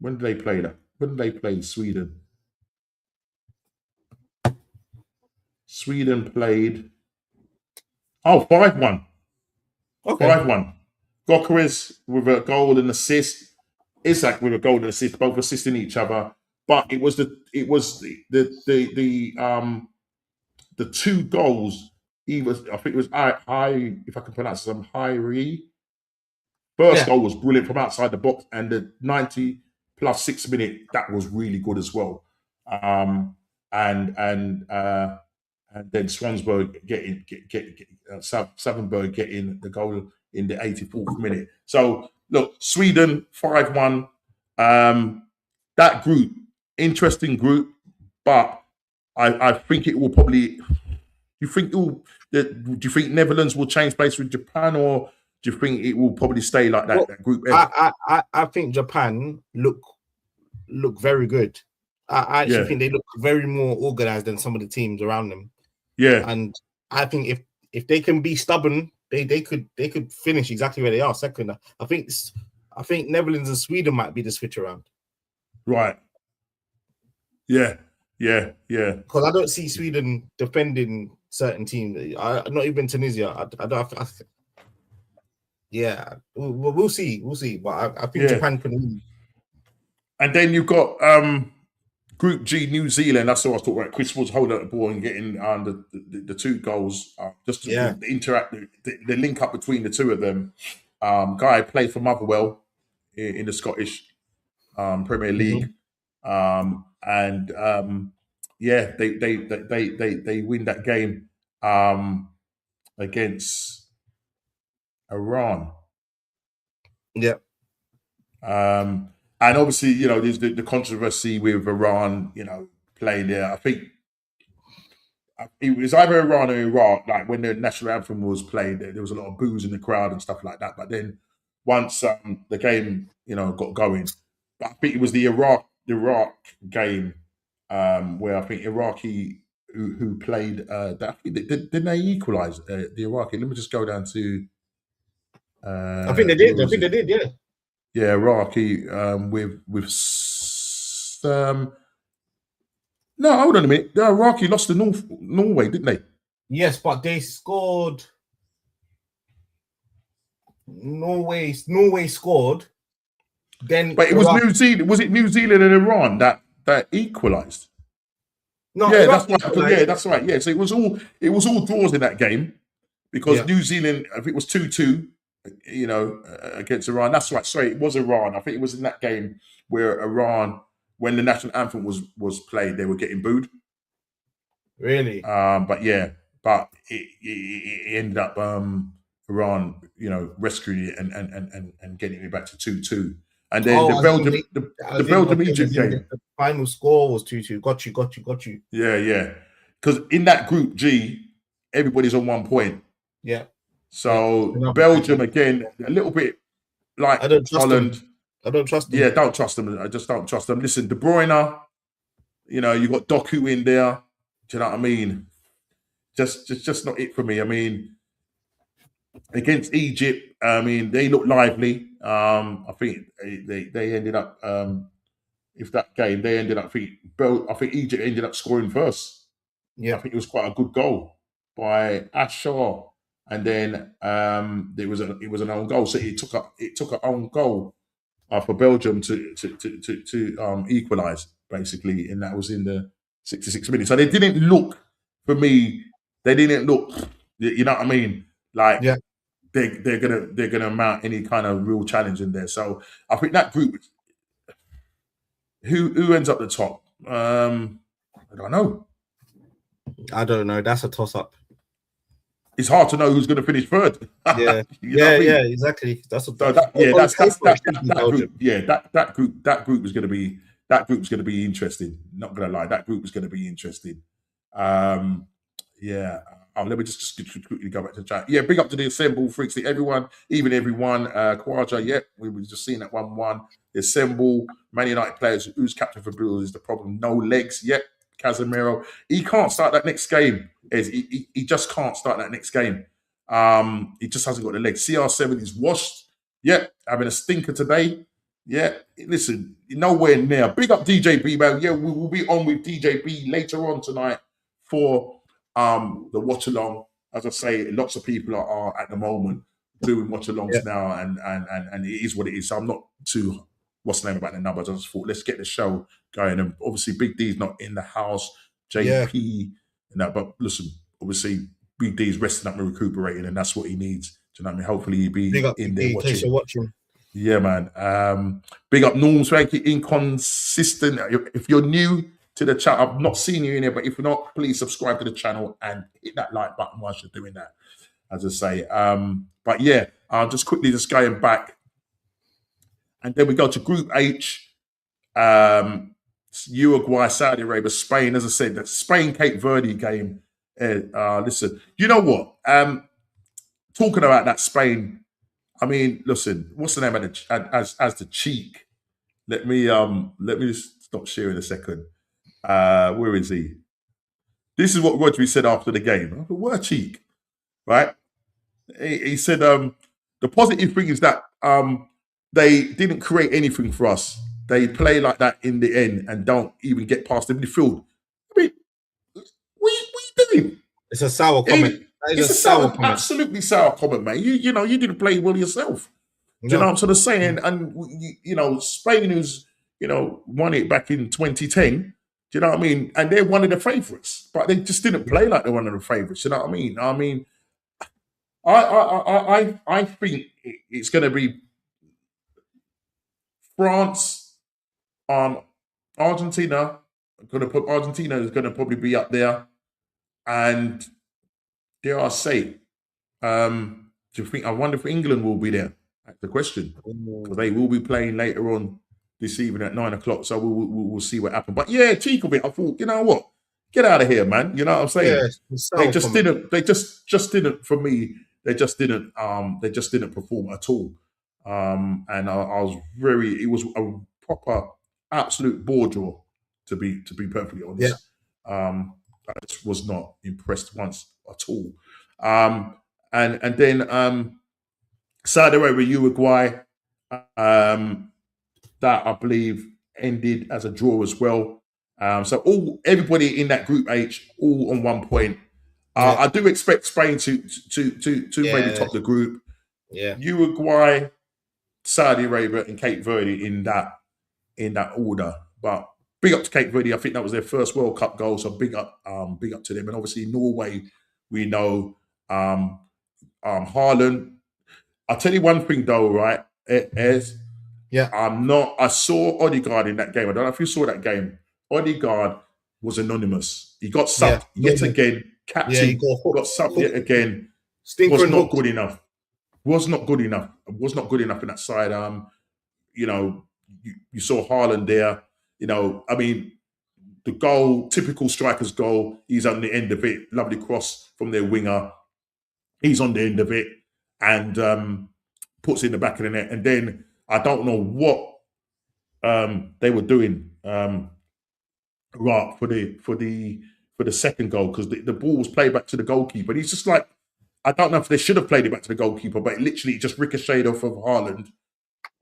When did they play that? When did they play Sweden? Sweden played 5-1. Okay. 5-1. Gokres with a goal and assist. Isak with a goal and assist, both assisting each other. But it was the 2 goals. I think it was if I can pronounce it, Hyri. First goal was brilliant from outside the box, and the 90 plus 6 minute, that was really good as well. And then Swansburg Savenberg getting the goal in the 84th minute. So look, Sweden 5-1. That group, interesting group, but I think it will probably. Do you think Netherlands will change place with Japan, or do you think it will probably stay like that? Well, that group. I think Japan look very good. I actually think they look very more organized than some of the teams around them. Yeah, and I think if they can be stubborn they could finish exactly where they are second. I think Netherlands and Sweden might be the switch around. Right. Yeah. Because I don't see Sweden defending certain teams. Not even Tunisia. Yeah, we'll see. But I think Japan can win. And then you've got Group G, New Zealand. That's what I was talking about. Chris Woods holding up the ball and getting the 2 goals. Just to the link up between the two of them. Guy played for Motherwell in the Scottish Premier League, and they win that game against Iran. Yeah. And obviously, there's the controversy with Iran, playing there. I think it was either Iran or Iraq. Like when the national anthem was played, there was a lot of boos in the crowd and stuff like that. But then once the game, got going, I think it was the Iraq game where I think Iraqi who played. Didn't they equalise the Iraqi? Let me just go down to. I think they did. Yeah. Yeah, Iraqi with no, hold on a minute. The Iraqi lost to Norway, didn't they? Yes, but they scored. Norway scored. Then, but it was New Zealand. Was it New Zealand and Iran that equalised? No, yeah, that's right. Yeah, that's right. Yeah, so it was all draws in that game because New Zealand, I think it was 2-2. Against Iran. That's right. Sorry, it was Iran. I think it was in that game where Iran, when the national anthem was played, they were getting booed. Really? But it ended up Iran, rescuing it and getting it back to 2-2. And then the Belgium Egypt game. The final score was 2-2. Got you. Yeah. Because in that Group G, everybody's on 1 point. Yeah. So Belgium again, a little bit like Holland. I don't trust them. Yeah, don't trust them. I just don't trust them. Listen, De Bruyne, you got Doku in there. Do you know what I mean? Just not it for me. I mean, against Egypt, they look lively. I think they ended up if that game they ended up. I think Egypt ended up scoring first. Yeah, I think it was quite a good goal by Ashar. And then it was an own goal, so it took an own goal for Belgium to equalise basically, and that was in the 66 minutes. So they didn't look for me. They didn't look, you know what I mean? Like they're gonna mount any kind of real challenge in there. So I think that group, who ends up the top? I don't know. That's a toss up. It's hard to know who's going to finish third. Yeah, exactly. That group was going to be interesting. Not going to lie, that group was going to be interesting. Let me just quickly go back to the chat. Yeah, big up to the Assemble freaks, everyone. Khawaja, we were just seeing that 1-1. The Assemble, Man United players, who's captain for Blue is the problem. No legs yet. Casemiro, he can't start that next game. He just can't start that next game. He just hasn't got the legs. CR7 is washed. Having a stinker today. Listen, nowhere near. Big up DJB, man. We will be on with DJB later on tonight for the watch along. As I say, lots of people are at the moment doing watch alongs now, and it is what it is. So I'm not too what's the name about the numbers. I just thought let's get the show going. And obviously Big D's not in the house. JP, but listen, obviously Big D's resting up and recuperating, and that's what he needs. Do you know what I mean? Hopefully he'll be in there watching. Yeah, man. Big up Norms, thank you. Inconsistent. If you're new to the chat, I've not seen you in here, but if you're not, please subscribe to the channel and hit that like button whilst you're doing that, as I say. Just quickly just going back. And then we go to Group H, Uruguay, Saudi Arabia, Spain. As I said, that Spain-Cape Verde game. Listen, you know what? Talking about that Spain, I mean, listen, what's the name of as the cheek? Let me stop sharing a second. Where is he? This is what Rodri said after the game. What a cheek, right? He said the positive thing is that they didn't create anything for us. They play like that in the end and don't even get past the midfield. I mean, what are you doing? It's a sour comment. It's a sour, absolutely sour comment, mate. You know, you didn't play well yourself. Do you know what I'm sort of saying? And you know, Spain, who's won it back in 2010. Do you know what I mean? And they're one of the favourites, but they just didn't play like they're one of the favourites. You know what I mean? I mean, I think it's going to be France, Argentina. Argentina is going to probably be up there, and dare I say, do you think? I wonder if England will be there. That's the question, because they will be playing later on this evening at 9 o'clock. So we'll see what happens. But yeah, cheek of it. I thought, you know what? Get out of here, man. You know what I'm saying? Yeah, they just didn't. They just didn't. For me, they just didn't. They just didn't perform at all. And I was very. It was a proper, absolute bore draw. To be perfectly honest, I just was not impressed once at all. And then Saudi Arabia, Uruguay, that I believe ended as a draw as well. So everybody in that Group H, all on 1 point. I do expect Spain to maybe top the group. Yeah, Uruguay, Saudi Arabia, and Cape Verde in that order. But big up to Cape Verde. I think that was their first World Cup goal. So big up to them. And obviously Norway, we know Haaland. I'll tell you one thing though, right? I saw Odegaard in that game. I don't know if you saw that game. Odegaard was anonymous. He got subbed yet again. Captain got subbed yet again. Was not good enough. Was not good enough in that side. You saw Haaland there. I mean, the goal, typical striker's goal. He's on the end of it. Lovely cross from their winger. He's on the end of it and puts it in the back of the net. And then I don't know what they were doing for the second goal, because the ball was played back to the goalkeeper. And he's just like, I don't know if they should have played it back to the goalkeeper, but it literally just ricocheted off of Haaland.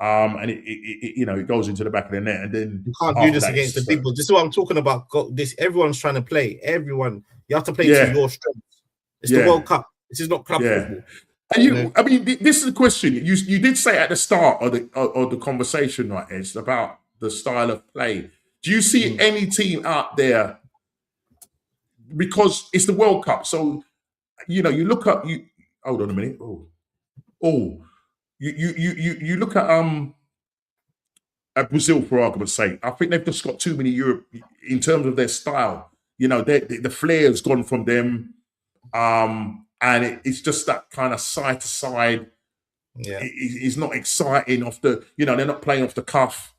And it goes into the back of the net, and then you can't do this against the big boys. This is what I'm talking about. Everyone's trying to play. Everyone, you have to play to your strengths. It's the World Cup. This is not club football. And I mean, this is the question. You did say at the start of the conversation, right, Ed, about the style of play. Do you see any team out there? Because it's the World Cup, so you look up. Hold on a minute. You look at Brazil, for argument's sake. I think they've just got too many Europe in terms of their style. The flair has gone from them, and it's just that kind of side to side. Yeah, it's not exciting off the. They're not playing off the cuff.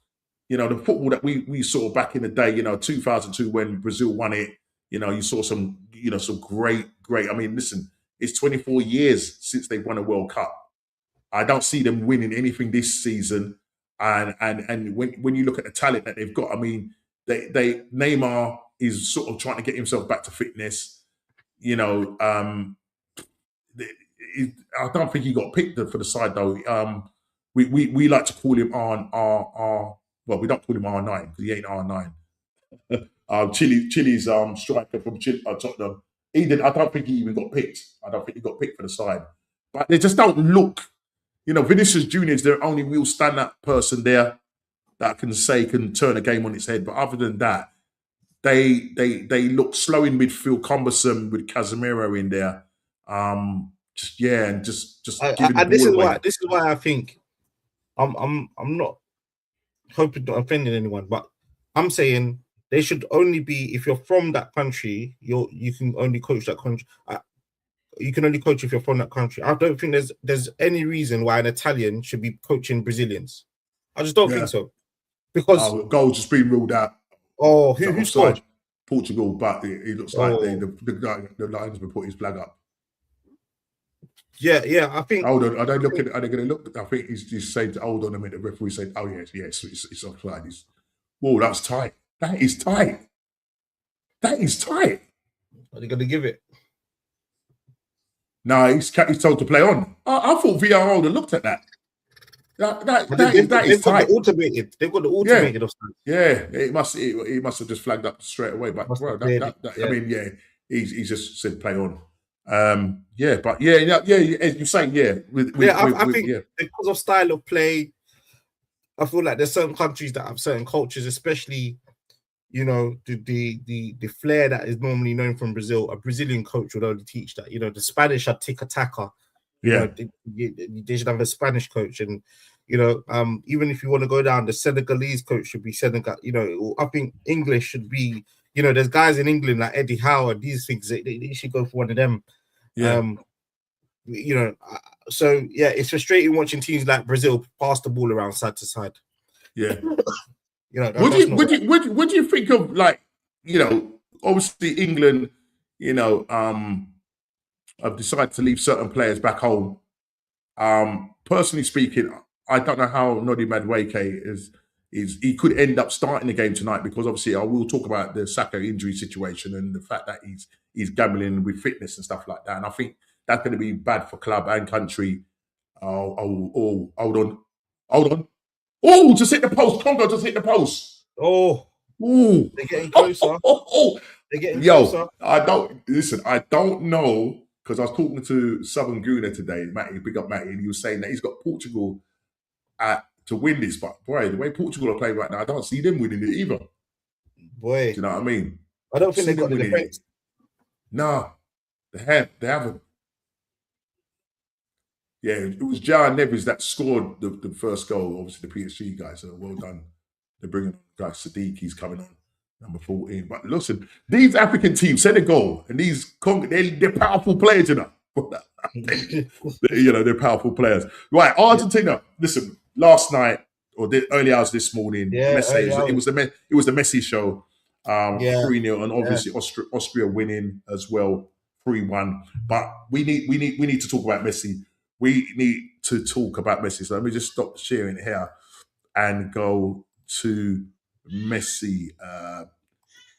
The football that we saw back in the day. 2002 when Brazil won it. You saw some great. I mean, listen, it's 24 years since they won a World Cup. I don't see them winning anything this season. And when you look at the talent that they've got, I mean, Neymar is sort of trying to get himself back to fitness. I don't think he got picked for the side though. We like to call him R. Well, we don't call him R9 because he ain't R9. Chile's striker from Tottenham. I don't think he even got picked. I don't think he got picked for the side. But they just don't look. Vinicius Junior is their only real stand-up person there that can turn a game on its head. But other than that, they look slow in midfield, cumbersome with Casemiro in there. This is why I think I'm not hoping not offending anyone, but I'm saying they should only be, if you're from that country, you can only coach that country. You can only coach if you're from that country. I don't think there's any reason why an Italian should be coaching Brazilians. I just don't think so. Because goal just being ruled out. Oh, who scored? Portugal, but it looks like the linesman put his flag up. Yeah, I think. Hold on, are they going to look? I think he's saying, hold on a minute. The referee said, oh yes, it's offside. Whoa, that's tight. That is tight. Are they going to give it? No, he's told to play on. I thought VAR would have looked at that. That is tight. They've got the automated offside. Yeah, it must have just flagged up straight away. But bro, I mean, yeah, he's just said play on. But as you're saying, I think because of style of play, I feel like there's certain countries that have certain cultures, especially, you know, the flair that is normally known from Brazil. A Brazilian coach would only teach that. You know, the Spanish are tiki-taka. Yeah, they should have a Spanish coach, and you know, even if you want to go down, the Senegalese coach should be Senegal. You know, I think English should be. You know, there's guys in England like Eddie Howe and these things. They should go for one of them. Yeah. You know, so yeah, it's frustrating watching teams like Brazil pass the ball around side to side. Yeah. You know, what do you think of, like, you know, obviously England, you know, have decided to leave certain players back home. Personally speaking, I don't know how Noni Madueke is. He could end up starting the game tonight, because obviously I will talk about the Saka injury situation and the fact that he's gambling with fitness and stuff like that. And I think that's going to be bad for club and country. Hold on. Oh, just hit the post. Congo just hit the post. Oh, they're getting closer. They're getting closer. I don't know, because I was talking to Southern Guna today, Matty, big up Matty, and he was saying that he's got Portugal to win this, but boy, the way Portugal are playing right now, I don't see them winning it either. Boy, do you know what I mean? I don't think they've got the defense. No, they haven't. Yeah, it was Jar Neves that scored the first goal. Obviously, the PSG guys. So well done. They're bringing on guys. Sadiq, he's coming on, number 14. But listen, these African teams, Senegal, and these they're powerful players, you know. You know, they're powerful players. Right, Argentina. Listen, last night or the early hours this morning, Messi, it was the Messi show. 3-0, and obviously Austria winning as well, 3-1. But we need to talk about Messi. We need to talk about Messi. So let me just stop sharing here and go to Messi.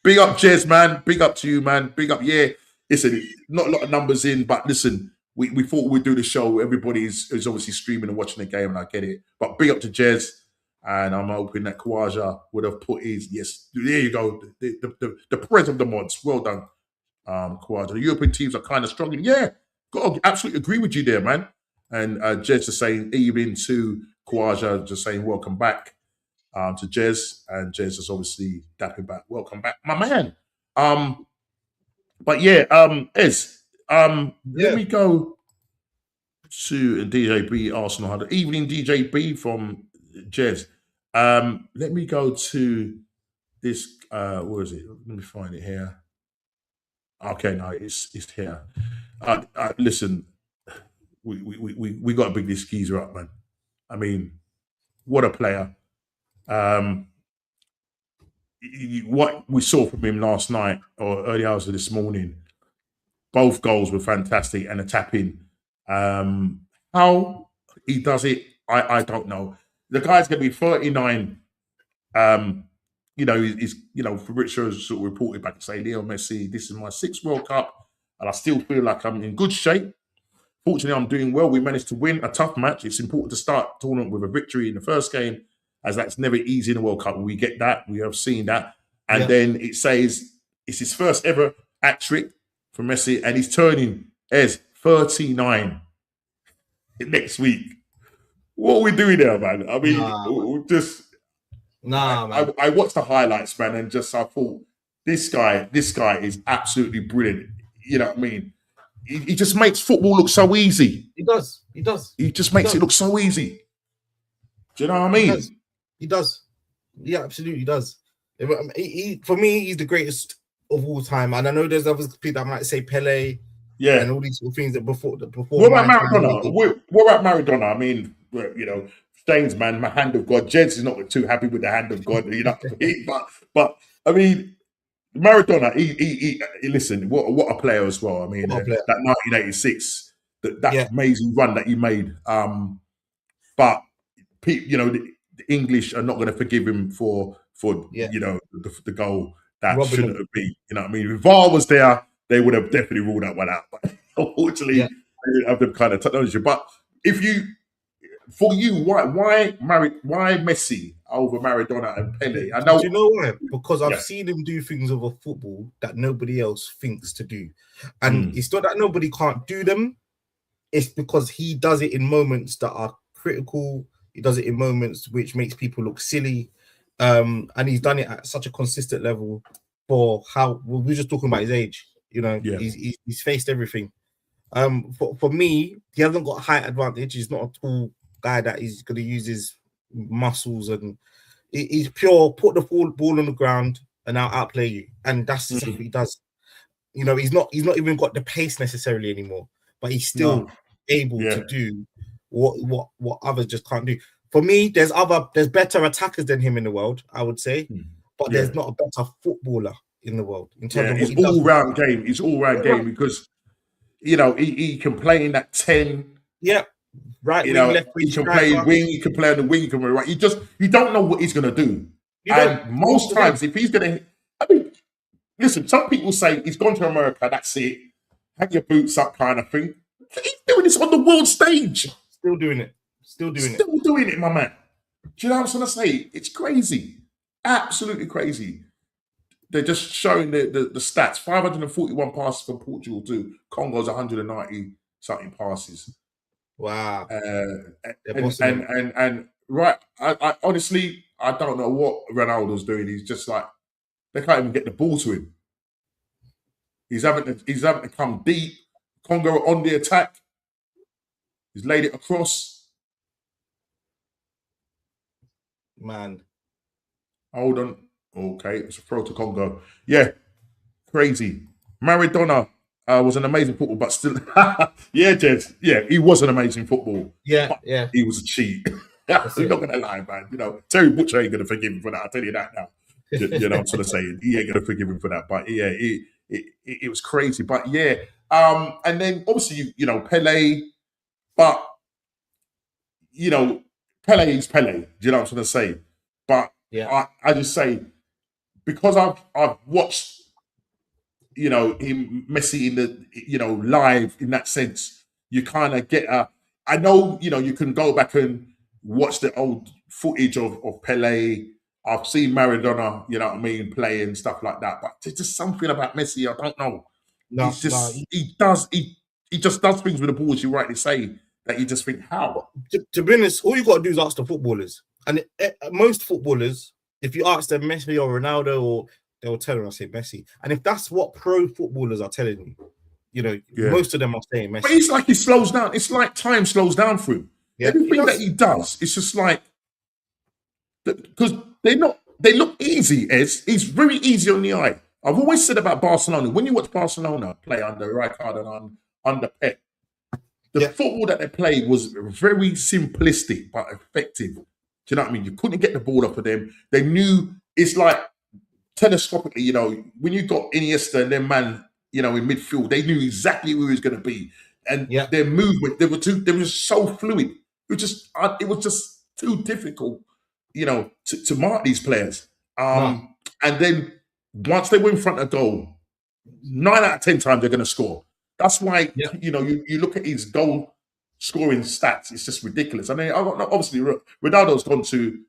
Big up, Jez, man. Big up to you, man. Big up, yeah. Listen, not a lot of numbers in, but listen, we thought we'd do the show. Everybody is obviously streaming and watching the game, and I get it. But big up to Jez, and I'm hoping that Khawaja would have put his, yes, there you go, the press of the mods. Well done, Khawaja. The European teams are kind of struggling. Yeah, got to absolutely agree with you there, man. And Jez just saying, evening to Khawaja, just saying welcome back to Jez, and Jez is obviously dapping back. Welcome back, my man. But yeah, Ez, let me go to DJ B Arsenal. Evening DJ B from Jez. Let me go to this. Where is it? Let me find it here. Okay, no, it's here. Listen, we got to bring this geezer up, man. I mean, what a player. What we saw from him last night or early hours of this morning, both goals were fantastic, and a tap in. How he does it, I don't know. The guy's going to be 39. You know, he's Fabrizio has sort of reported back to say, Leo Messi, this is my 6th World Cup, and I still feel like I'm in good shape. Fortunately, I'm doing well. We managed to win a tough match. It's important to start tournament with a victory in the first game, as that's never easy in the World Cup. We get that. We have seen that. And then it says it's his first ever hat-trick for Messi, and he's turning 39 next week. What are we doing there, man? I mean, man. I watched the highlights, man, and I thought, this guy is absolutely brilliant. You know what I mean? He just makes football look so easy. He does. He just makes it look so easy. Do you know what I mean? He does. He absolutely does. For me, he's the greatest of all time. And I know there's other people that might say Pele, and all these sort of things that before. What about Maradona? What about Maradona? I mean, you know, Staines, man, my hand of God. Jens is not too happy with the hand of God, you know. but I mean, Maradona, he listen, what a player as well. I mean, that 1986, that amazing run that he made. But you know, the English are not going to forgive him for you know, the goal that shouldn't have been. You know what I mean? If VAR was there, they would have definitely ruled that one out. But unfortunately, have them kind of technology. But for you, why Messi over Maradona and Pele? I know. Do you know why? Because I've seen him do things over football that nobody else thinks to do, and it's not that nobody can't do them. It's because he does it in moments that are critical. He does it in moments which makes people look silly, and he's done it at such a consistent level. For how we're just talking about his age, he's faced everything. For me, he hasn't got a height advantage. He's not a tall guy that is going to use his muscles, and he's pure. Put the ball on the ground and I'll outplay you, and that's exactly what he does. He's not even got the pace necessarily anymore, but he's still able to do what others just can't do. For me, there's better attackers than him in the world, I would say, but there's not a better footballer in the world in terms of what he does. All-round game. It's all-round game because he can play in that 10. Yeah. Right, left wing, he can play wing, he can play on the wing, he can play right. You don't know what he's gonna do. And most times, if he's gonna, listen, some people say he's gone to America, that's it. Hang your boots up kind of thing. He's doing this on the world stage. Still doing it, my man. Do you know what I'm trying to say? It's crazy. Absolutely crazy. They're just showing the stats. 541 passes from Portugal to Congo's 190 something passes. Wow. And right, I honestly, I don't know what Ronaldo's doing. He's just like, they can't even get the ball to him. He's having to come deep. Congo on the attack. He's laid it across. Man. Hold on. Okay, it's a throw to Congo. Yeah, crazy. Maradona was an amazing football, but still, Jez. Yeah, he was an amazing football. Yeah. He was a cheat. You're not gonna lie, man. Terry Butcher ain't gonna forgive him for that. I'll tell you that now. I'm sort of saying he ain't gonna forgive him for that. But yeah, it was crazy. But yeah, and then obviously Pele, but Pele is Pele. Do you know what I'm trying to say? But I just say because I've watched. Him Messi in the live in that sense, you kind of get I know you can go back and watch the old footage of Pele. I've seen Maradona, play and stuff like that. But there's just something about Messi, I don't know. He just does things with the ball, as you rightly say, that you just think, how? To be honest, all you got to do is ask the footballers, and most footballers, if you ask them Messi or Ronaldo they'll tell you I say Messi. And if that's what pro footballers are telling you, most of them are saying Messi. But it's like he slows down. It's like time slows down for him. Yeah, everything that he does, it's just like, because they look easy, Ez. He's very easy on the eye. I've always said about Barcelona, when you watch Barcelona play under Rijkaard and under Pep, the football that they played was very simplistic but effective. Do you know what I mean? You couldn't get the ball off of them. They knew, it's like, telescopically, when you got Iniesta and their man, in midfield, they knew exactly who he was going to be, and their movement, they were so fluid. It was just too difficult, to mark these players. And then once they were in front of goal, 9 out of 10 times they're going to score. That's why you look at his goal scoring stats; it's just ridiculous. I mean, obviously Ronaldo's gone to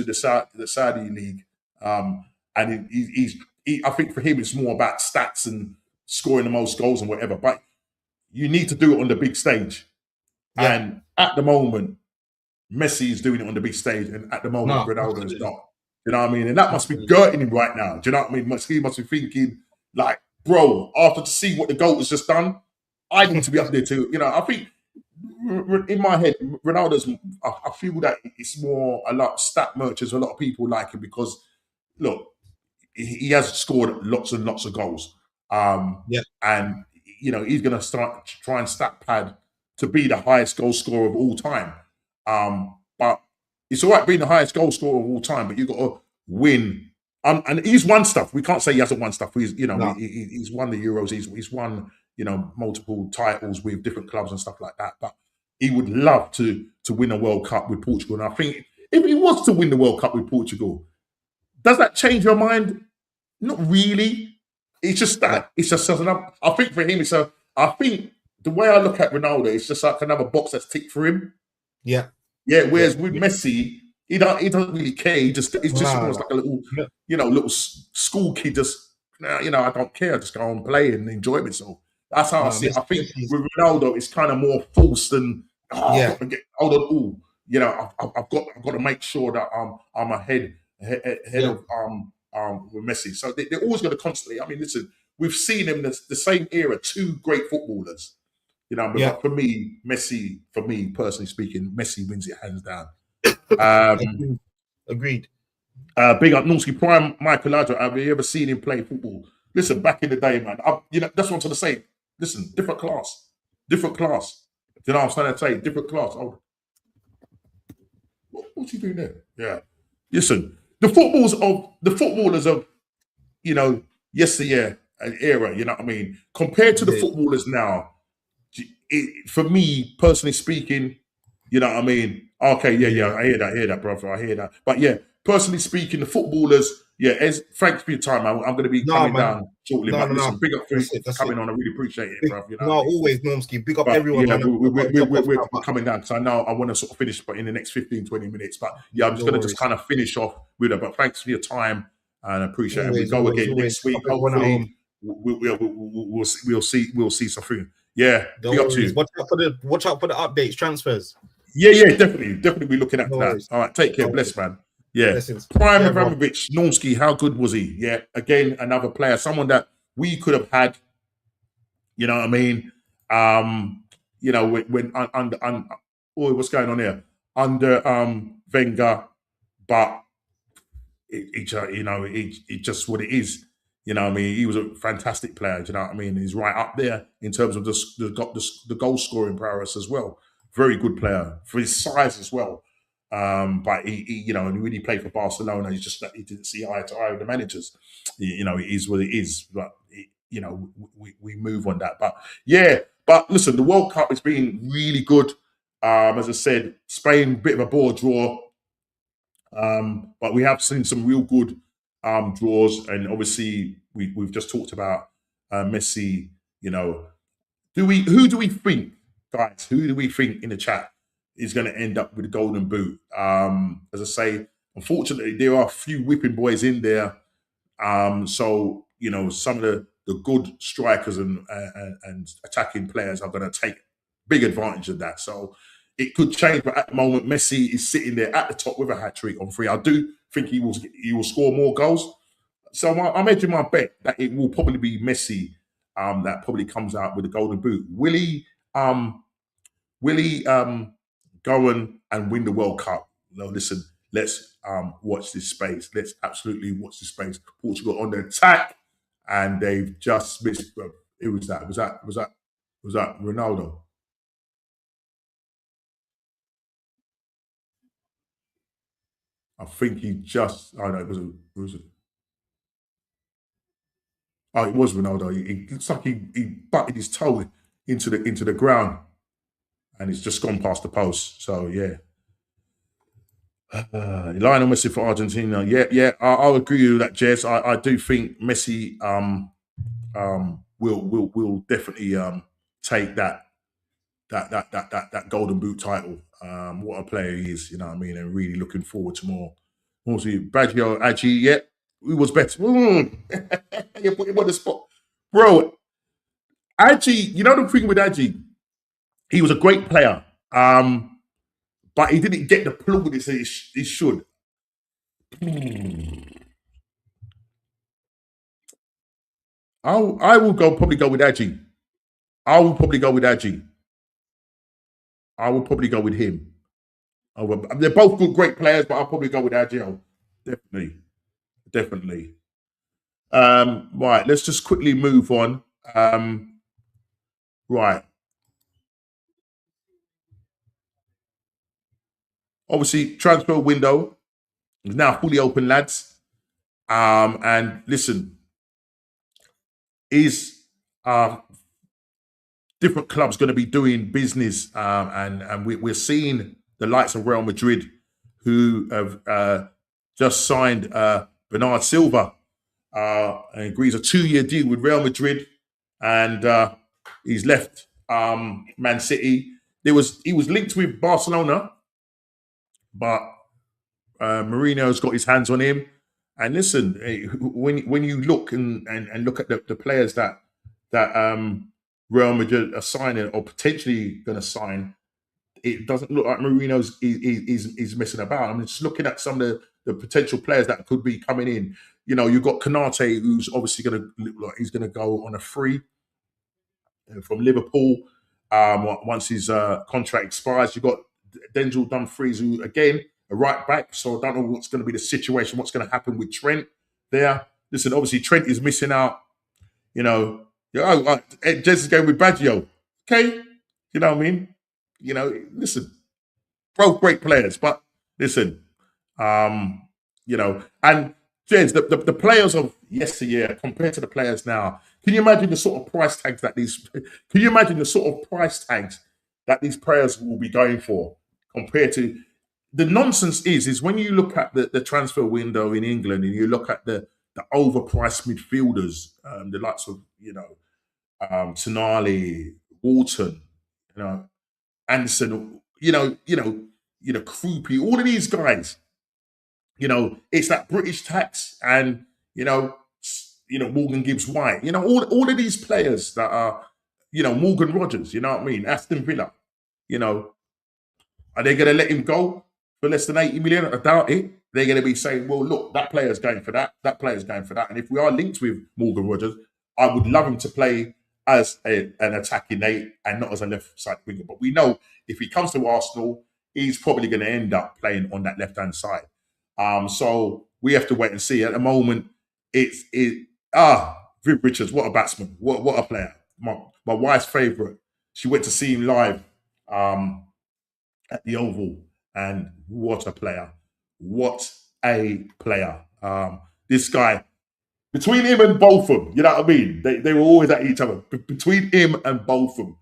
the Saudi league. And I think for him, it's more about stats and scoring the most goals and whatever. But you need to do it on the big stage. Yeah. And at the moment, Messi is doing it on the big stage, and at the moment, Ronaldo is not. You know what I mean? And that must be gutting him right now. Do you know what I mean? He must be thinking, like, bro, after to see what the GOAT has just done, I need to be up there too. I think in my head, Ronaldo's. I feel that it's more a lot of stat merchants. A lot of people like him because, look, he has scored lots and lots of goals. And he's going to start try and stat pad to be the highest goal scorer of all time. But it's all right being the highest goal scorer of all time, but you've got to win. And he's won stuff. We can't say he hasn't won stuff. He's won the Euros. He's won multiple titles with different clubs and stuff like that. But he would love to win a World Cup with Portugal. And I think if he was to win the World Cup with Portugal, does that change your mind? Not really. It's just that. It's just enough. I think for him, it's I think the way I look at Ronaldo, it's just like another box that's ticked for him. Yeah. Whereas with Messi, he doesn't really care. It's just almost like a little, little school kid. Just I don't care. I just go and play and enjoy myself. That's how I see it. I think with Ronaldo, it's kind of more forced and I've got to get hold on. I've got to make sure that I'm ahead of with Messi. So they're always going to constantly. I mean, listen, we've seen them the same era. Two great footballers. But for me, Messi, personally speaking, Messi wins it hands down. Agreed. Big up Norski Prime, Michelangelo. Have you ever seen him play football? Listen, back in the day, man. That's what I'm trying to say. Listen, different class. You know what I'm trying to say? Different class. Oh, what's he doing there? Yeah. Listen, the footballers of, yesteryear an era. You know what I mean? Compared to the footballers now. For me, personally speaking, you know what I mean? Okay, I hear that, brother. I hear that. But personally speaking, the footballers, thanks for your time, man. I'm going to be coming down shortly. Listen, big up for coming on. I really appreciate it, bro. Always, Normski. Big up everyone, man. We're coming down because I know I want to sort of finish, but in the next 15, 20 minutes. But I'm just going to just kind of finish off with it. But thanks for your time and I appreciate it. We go again next week. Hopefully, we'll see something. Yeah, big up to you. Watch out for the updates, transfers. Yeah, definitely be looking at that. All right, take care. Bless, man. Yeah. Blessings. Prime Abramovich, Normski, how good was he? Yeah, again, another player, someone that we could have had, you know what I mean? When what's going on here? Under Wenger, but it just what it is. You know what I mean? He was a fantastic player. You know what I mean? He's right up there in terms of the goal scoring prowess as well. Very good player for his size as well. But he and when he played for Barcelona, he didn't see eye to eye with the managers. It is what it is. But we move on that. But listen, the World Cup has been really good. As I said, Spain bit of a ball draw. But we have seen some real good draws, and obviously we've just talked about Messi. Who do we think, guys? Who do we think in the chat is going to end up with the Golden Boot? As I say, unfortunately, there are a few whipping boys in there. So some of the good strikers and attacking players are going to take big advantage of that. So it could change, but at the moment, Messi is sitting there at the top with a hat trick on 3. I do think he will score more goals. So I'm edging my bet that it will probably be Messi that probably comes out with the Golden Boot. Will he go and win the World Cup? No, listen, let's watch this space. Let's absolutely watch this space. Portugal on the attack, and they've just missed. Who was that? Was that Ronaldo? I think he just. Oh no, it was. Oh, it was Ronaldo. It's like he butted his toe into the ground, and it's just gone past the post. So yeah. Lionel Messi for Argentina. Yeah. I'll agree with that, Jez. I do think Messi will definitely take that Golden Boot title. What a player he is, you know what I mean, and really looking forward to more. Also, Baggio Aji, yeah, who was better? You put him on the spot, bro. Aji, you know the thing with Aji, he was a great player, but he didn't get the plaudits that he should. I will probably go with Aji. I will probably go with Aji. I will probably go with him. They're both good, great players, but I'll probably go with Aji. Definitely. Right, let's just quickly move on. Right. Obviously, transfer window is now fully open, lads. And listen, is different clubs going to be doing business? And we're seeing the likes of Real Madrid, who have just signed Bernard Silva and agrees a 2-year deal with Real Madrid. And He's left Man City. He was linked with Barcelona, but Mourinho's got his hands on him. And listen, when you look and look at the players that Real Madrid are signing or potentially going to sign, it doesn't look like Mourinho's is messing about. I'm just looking at some of the potential players that could be coming in. You know, you've got Konate, who's obviously going to look like he's going to go on a free from Liverpool once his contract expires. You've got Denzel Dumfries, who again a right back. So I don't know what's going to be the situation. What's going to happen with Trent there? Listen, obviously Trent is missing out. You know, Jez is going with Baggio. Okay, you know what I mean. You know, listen, both great players, but listen, you know, and Jez, the players of yesteryear compared to the players now. Can you imagine the sort of price tags that these? Can you imagine the sort of price tags that these players will be going for compared to? The nonsense is when you look at the transfer window in England and you look at the overpriced midfielders, the likes of Tonali, Walton, you know, Anderson, Krupi, all of these guys, you know, it's that British tax and Morgan Gibbs White, you know, all of these players that are, you know, Morgan Rogers, you know what I mean, Aston Villa, you know, are they going to let him go for less than 80 million? I doubt it. They're going to be saying, well, look, that player's going for that player's going for that. And if we are linked with Morgan Rogers, I would love him to play as an attacking eight and not as a left side winger. But we know if he comes to Arsenal, he's probably going to end up playing on that left-hand side. So we have to wait and see. At the moment, Viv Richards, what a batsman, what a player. My wife's favourite. She went to see him live at the Oval, and what a player. What a player. This guy, between him and Botham, you know what I mean? They were always at each other. Between him and Botham,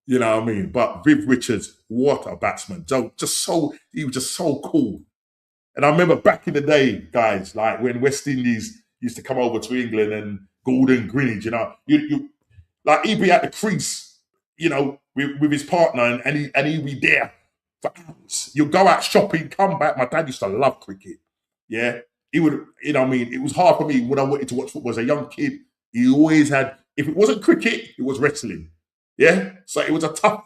you know what I mean? But Viv Richards, what a batsman. He was just so cool. And I remember back in the day, guys, like when West Indies used to come over to England and Gordon Greenwich, you know, you like he'd be at the crease, you know, with his partner and he'd be there for hours. You'd go out shopping, come back. My dad used to love cricket. Yeah. He would, you know what I mean? It was hard for me when I wanted to watch football as a young kid. He always had, if it wasn't cricket, it was wrestling. Yeah. So it was a tough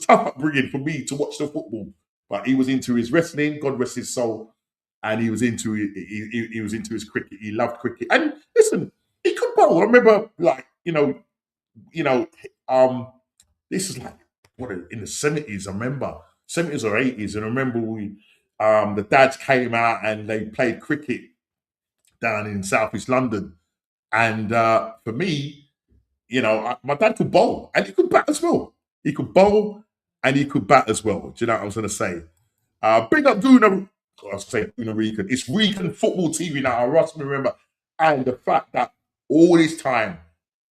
upbringing for me to watch the football. But he was into his wrestling, God rest his soul. And he was into his cricket. He loved cricket. And listen, he could bowl. I remember, like, this is like in the 70s. I remember 70s or 80s, and I remember the dads came out and they played cricket down in Southeast London. And for me, you know, my dad could bowl and he could bat as well. He could bowl and he could bat as well. Do you know what I was going to say? Big up Guna. I say Guna Rican. It's Rican Football TV now. I must remember. And the fact that all this time,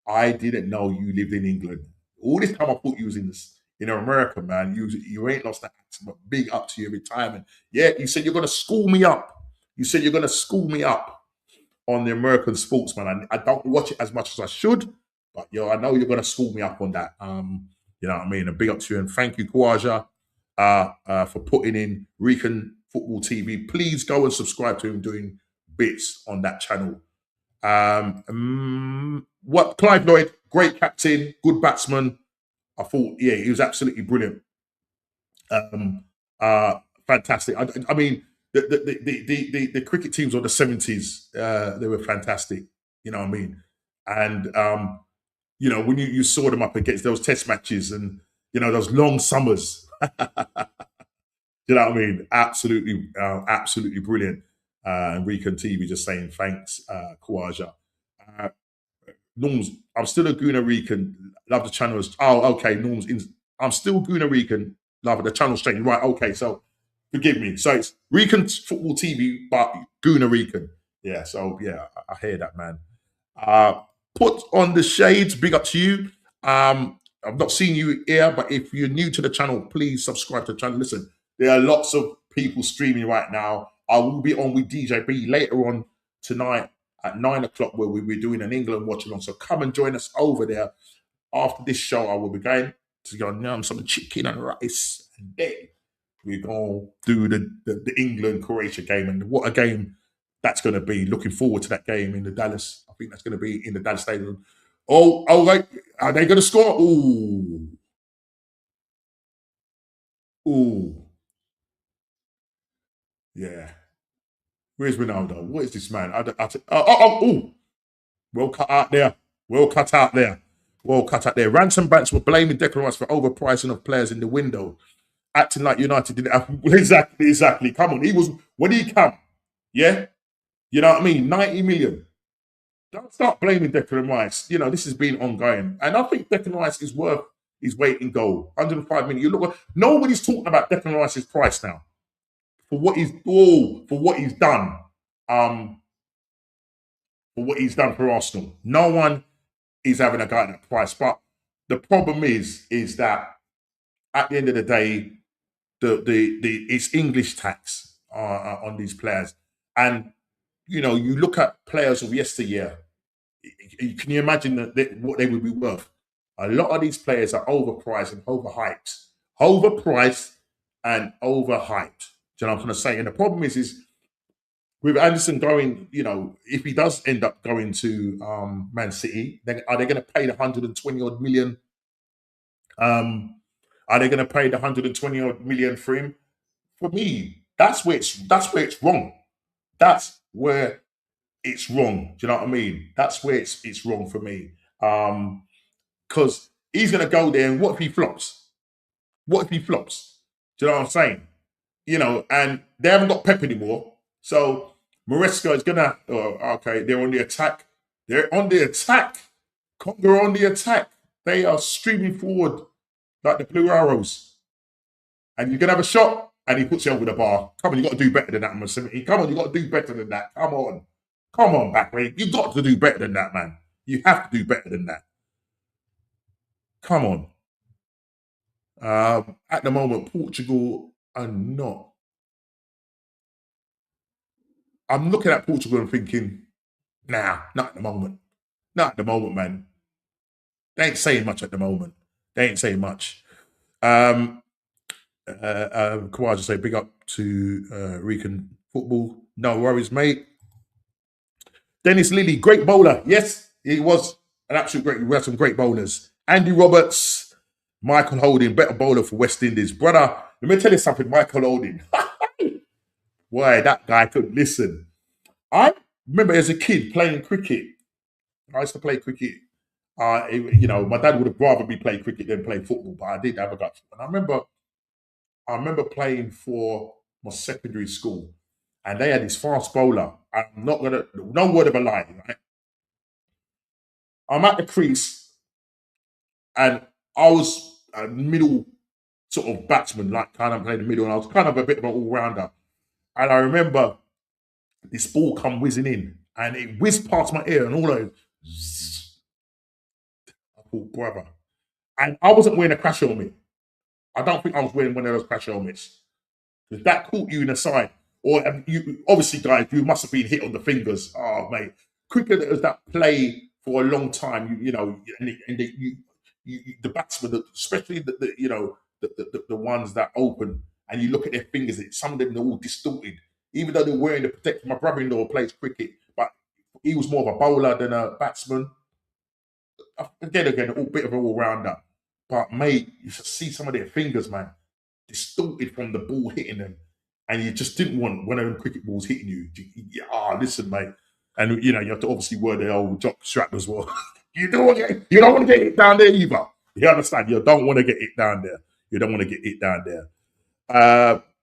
I didn't know you lived in England. All this time I thought you was in America, man. You ain't lost that accent, but big up to your retirement. Yeah, you said you're going to school me up. You said you're going to school me up on the American sports, man. I don't watch it as much as I should, but I know you're going to school me up on that. You know what I mean? A big up to you, and thank you, Khawaja, for putting in Rican Football TV. Please go and subscribe to him doing bits on that channel. Clive Lloyd, great captain, good batsman. I thought, yeah, he was absolutely brilliant. Fantastic. I mean, the cricket teams of the 70s, they were fantastic. You know what I mean? And you know, when you saw them up against those test matches and you know those long summers. You know what I mean? Absolutely brilliant. And Rican TV just saying thanks, Khawaja. Norms, I'm still a Guna Rican. Love the channel. Okay, Norms. I'm still Guna Rican. Love the channel's changing. Right, okay, so forgive me. So it's Rican Football TV, but Guna Rican. Yeah, so yeah, I hear that, man. Put on the shades. Big up to you. I've not seen you here, but if you're new to the channel, please subscribe to the channel. Listen, there are lots of people streaming right now. I will be on with DJ B later on tonight at 9 o'clock where we'll be doing an England watch along. So come and join us over there after this show, I will be going to go and some chicken and rice, and then we're going to do the England-Croatia game. And what a game that's going to be. Looking forward to that game in the Dallas. I think that's going to be in the Dallas Stadium. Right. Are they going to score? Ooh. Yeah. Where's Ronaldo? What is this man? Well cut out there. Well cut out there. Well cut out there. Ransom Banks were blaming Declan Rice for overpricing of players in the window, acting like United didn't have. Exactly. Come on. When he come, yeah? You know what I mean? 90 million. Don't start blaming Declan Rice. You know, this has been ongoing. And I think Declan Rice is worth his weight in gold. 105 million. You look, nobody's talking about Declan Rice's price now. For what he's done. For what he's done for Arsenal. No one is having a guy at that price. But the problem is that at the end of the day, it's English tax on these players. And, you know, you look at players of yesteryear, can you imagine what they would be worth? A lot of these players are overpriced and overhyped. Overpriced and overhyped. Do you know what I'm trying to say? And the problem is with Anderson going, you know, if he does end up going to Man City, then are they going to pay the 120 odd million? Are they going to pay the 120 odd million for him? For me, that's where it's wrong. That's where it's wrong. Do you know what I mean? That's where it's wrong for me. Because he's going to go there, and what if he flops? What if he flops? Do you know what I'm saying? You know, and they haven't got Pep anymore. So Maresca is going to, they're on the attack. They're on the attack. Congo are on the attack. They are streaming forward like the Blue Arrows. And you're going to have a shot, and he puts you over the bar. Come on, you got to do better than that, man. Come on, you got to do better than that. Come on, back, man. You got to do better than that, man. You have to do better than that. Come on. At the moment, Portugal are not. I'm looking at Portugal and thinking, nah, not at the moment. Not at the moment, man. They ain't saying much at the moment. They ain't saying much. Kawaja say big up to Rican football. No worries, mate. Dennis Lilly, great bowler. Yes, he was an absolute great. We had some great bowlers. Andy Roberts, Michael Holding, better bowler for West Indies. Brother, let me tell you something, Michael Holding. Why, that guy could listen. I remember as a kid playing cricket. I used to play cricket. You know, my dad would have rather me play cricket than play football, but I did have a gut. And I remember playing for my secondary school, and they had this fast bowler. I'm not gonna, no word of a lie, right? I'm at the crease, and I was a middle sort of batsman, like kind of playing the middle, and I was kind of a bit of an all-rounder. And I remember this ball come whizzing in, and it whizzed past my ear, and all those. I thought, brother. And I wasn't wearing a crash helmet. I don't think I was wearing one of those crash helmets. If that caught you in the side, or you obviously, guys, you must have been hit on the fingers. Oh, mate. Cricketers that play for a long time, you know, and the batsmen, especially the ones that open, and you look at their fingers, some of them are all distorted. Even though they're wearing the protector, my brother-in-law plays cricket, but he was more of a bowler than a batsman. Again, a bit of an all-rounder. But, mate, you see some of their fingers, man, distorted from the ball hitting them. And you just didn't want one of them cricket balls hitting you. Listen, mate. And, you know, you have to obviously wear the old jock strap as well. You don't want to get it down there either. You understand? You don't want to get it down there. You don't want to get it down there.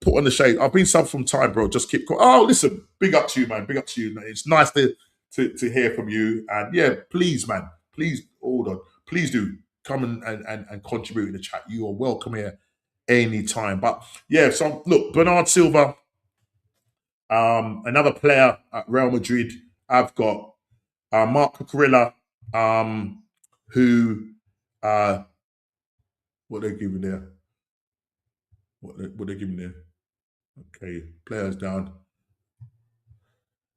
Put on the shade. I've been sub from time, bro. Just keep quiet. Oh, listen. Big up to you, man. Big up to you. It's nice to hear from you. And yeah, please, man. Please, hold on. Please do come and contribute in the chat. You are welcome here anytime. But yeah, so look, Bernard Silva, another player at Real Madrid. I've got Mark Cucurella, who what they're giving there. What they're giving there. Okay, players down.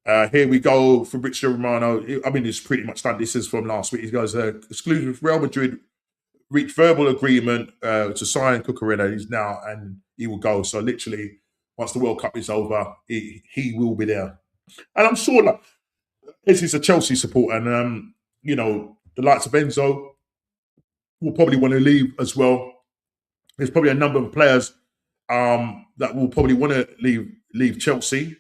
Here we go, Fabrizio Romano. I mean, it's pretty much done. This is from last week. He goes, exclusive Real Madrid reached verbal agreement to sign Cucurella. He's now, and he will go. So literally, once the World Cup is over, he will be there. And I'm sure, like, this is a Chelsea supporter, and you know, the likes of Enzo will probably want to leave as well. There's probably a number of players that will probably want to leave Chelsea.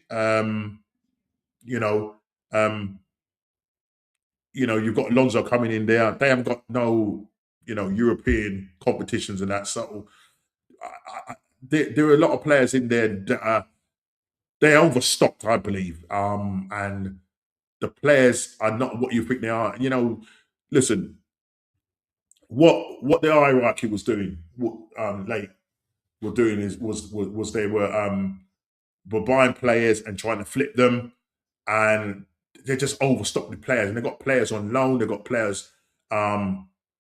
You know, um, you've got Alonso coming in there. They haven't got no, European competitions and that. So there are a lot of players in there that they're overstocked, I believe. And the players are not what you think they are. Listen, what the hierarchy was doing, late were doing was they were buying players and trying to flip them, and they're just overstocked with players. And they've got players on loan. They've got players.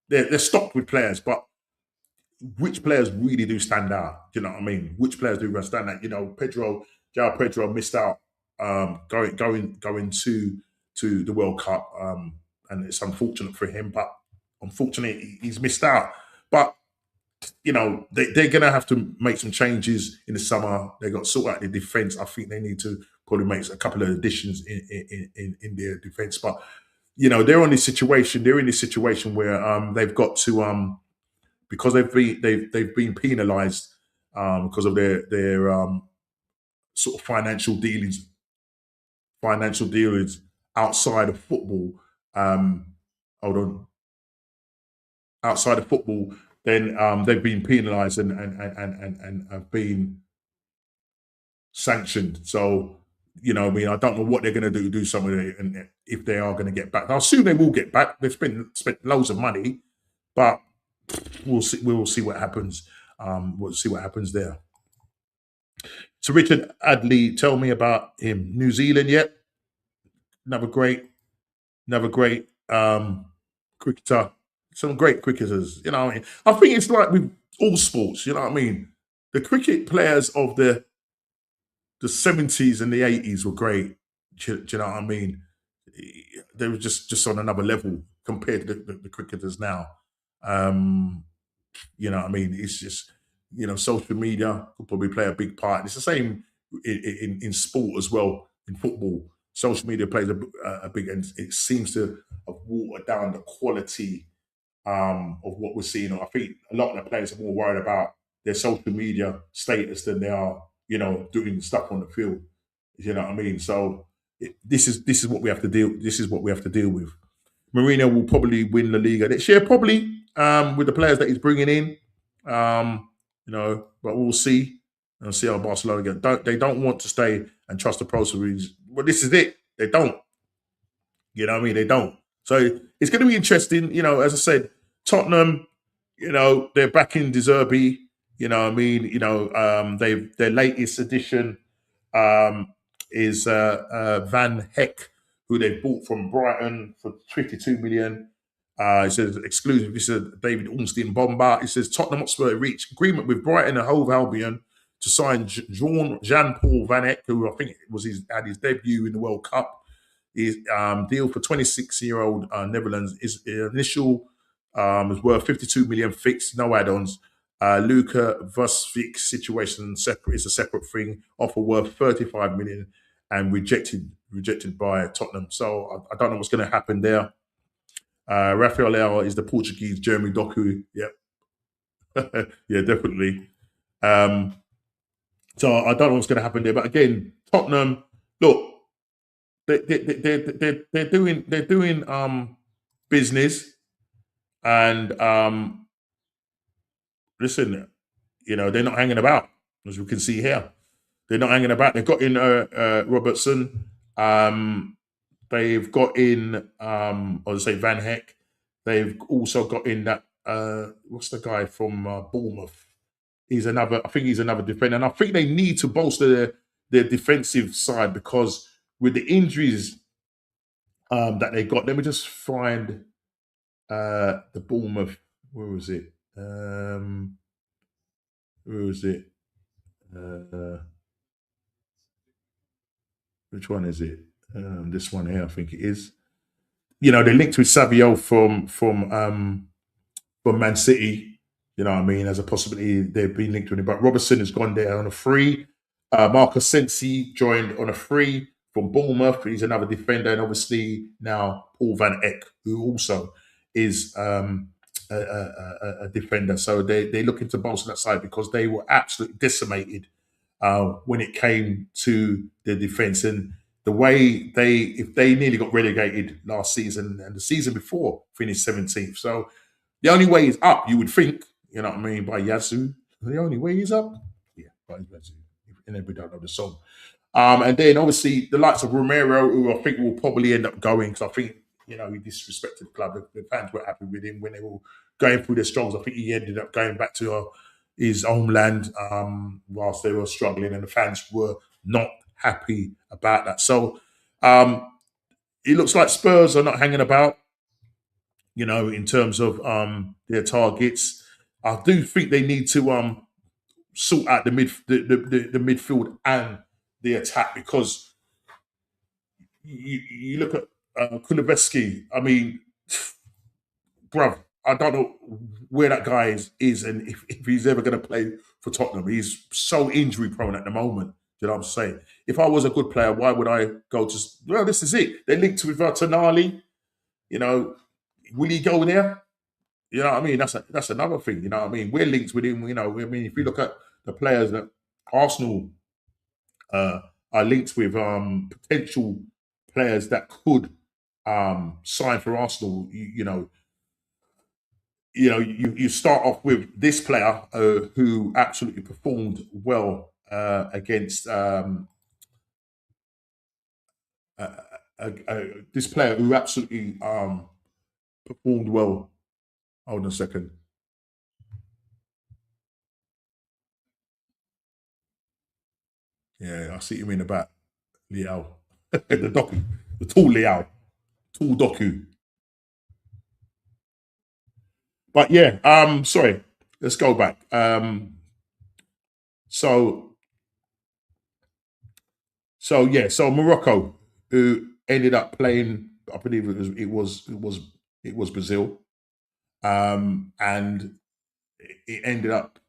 They're stocked with players, but which players really do stand out? Do you know what I mean? Which players do stand out? João Pedro missed out going to the World Cup, and it's unfortunate for him. But unfortunately, he's missed out. But they're going to have to make some changes in the summer. They got to sort out the defense. I think they need to probably make a couple of additions in their defense. But they're in this situation. They're in this situation where they've got to because they've been penalised because of their sort of financial dealings outside of football. Outside of football, then they've been penalised and have been sanctioned. So, I don't know what they're going to do some of it, and if they are going to get back. I assume they will get back. They've spent loads of money, but we'll see. We'll see what happens. We'll see what happens there. So, Richard Adley, tell me about him. New Zealand yet? Another great cricketer. Some great cricketers. I think it's like with all sports. You know what I mean? The cricket players of the 70s and the 80s were great. Do you know what I mean? They were just on another level compared to the cricketers now. You know what I mean? It's just, social media could probably play a big part. It's the same in sport as well, in football. Social media plays a big, and it seems to have watered down the quality of what we're seeing. I think a lot of the players are more worried about their social media status than they are, doing stuff on the field. You know what I mean? So this is what we have to deal. This is what we have to deal with. Mourinho will probably win La Liga this year, probably with the players that he's bringing in. But we'll see. And see how Barcelona get. They don't want to stay and trust the process. Well, this is it. They don't. You know what I mean? They don't. So it's going to be interesting. As I said, Tottenham, they're back in De Zerbi. You know what I mean? Their latest addition is Van Heck, who they bought from Brighton for 52 million. It says exclusive. This is David Ornstein Bomber. It says Tottenham Hotspur reached agreement with Brighton and Hove Albion to sign Jean-Paul Van Heck, who I think had his debut in the World Cup. His deal for 26-year-old Netherlands is initial is worth 52 million fixed, no add-ons. Luka Vucevic's situation is a separate thing. Offer worth 35 million and rejected by Tottenham. So I don't know what's going to happen there. Rafael Leao is the Portuguese Jeremy Doku. Yep. Yeah, definitely. So I don't know what's going to happen there. But again, Tottenham, look, they're doing business, and listen, they're not hanging about, as we can see here. They're not hanging about. They've got in Robertson. They've got in Van Heck. They've also got in that what's the guy from Bournemouth? I think he's another defender. And I think they need to bolster their defensive side, because with the injuries that they got, let me just find the Bournemouth. Where was it? Which one is it? This one here, I think it is. They linked with Savio from from Man City. You know what I mean? As a possibility, they've been linked with him. But Robertson has gone there on a free. Marcus Sensi joined on a free from Bournemouth. He's another defender. And obviously now Paul Van Eck, who also is a defender. So they're looking to bolster that side because they were absolutely decimated when it came to the defence. And the way if they nearly got relegated last season and the season before finished 17th. So the only way is up, you would think, you know what I mean, by Yazoo. The only way is up. Yeah, by Yazoo. And then we don't know the song. And then obviously the likes of Romero, who I think will probably end up going, because I think, he disrespected the club. The fans were happy with him when they were going through their struggles. I think he ended up going back to his homeland whilst they were struggling, and the fans were not happy about that. So it looks like Spurs are not hanging about, in terms of their targets. I do think they need to sort out the midfield and the attack, because you look at Kulusevski. I mean, bruv, I don't know where that guy is and if he's ever going to play for Tottenham. He's so injury prone at the moment. You know what I'm saying? If I was a good player, why would I go to? Well, this is it. They're linked with Tonali. Will he go there? You know what I mean? That's another thing. You know what I mean? We're linked with him. I mean, if you look at the players that Arsenal are linked with, potential players that could sign for Arsenal. You start off with this player who absolutely performed well against this player who absolutely performed well. Hold on a second. Yeah, I see him in the back. Liao. the Doku. The tall Liao. Tall Doku. But yeah, sorry. Let's go back. So Morocco, who ended up playing, I believe it was Brazil, and it ended up,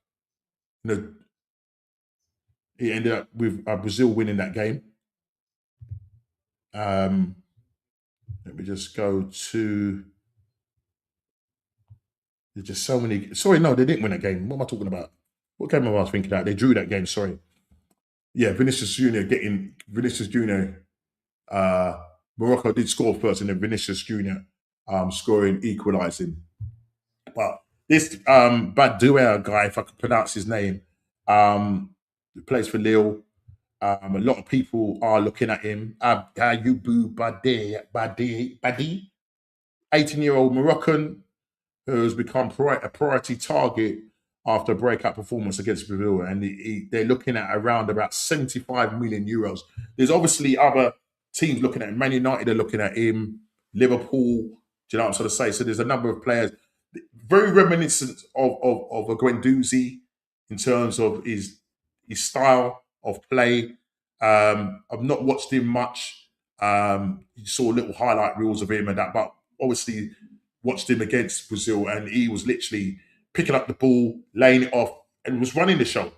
with Brazil winning that game. Let me just go to. There's just so many. Sorry, no, they didn't win that game. What am I talking about? What game am I thinking about? They drew that game. Sorry. Yeah, Vinicius Junior. Morocco did score first, and then Vinicius Junior scoring, equalising. But this Badouer guy, if I can pronounce his name, plays for Lille. A lot of people are looking at him. Ayubu Badi, 18-year-old Moroccan who has become a priority target after a breakout performance against Brazil, and they're looking at around about 75 million euros. There's obviously other teams looking at him. Man United are looking at him. Liverpool, do you know what I'm sort of saying? So there's a number of players very reminiscent of a Guendouzi in terms of his style of play. I've not watched him much. You saw little highlight reels of him and that, but obviously watched him against Brazil, and he was literally picking up the ball, laying it off, and was running the show.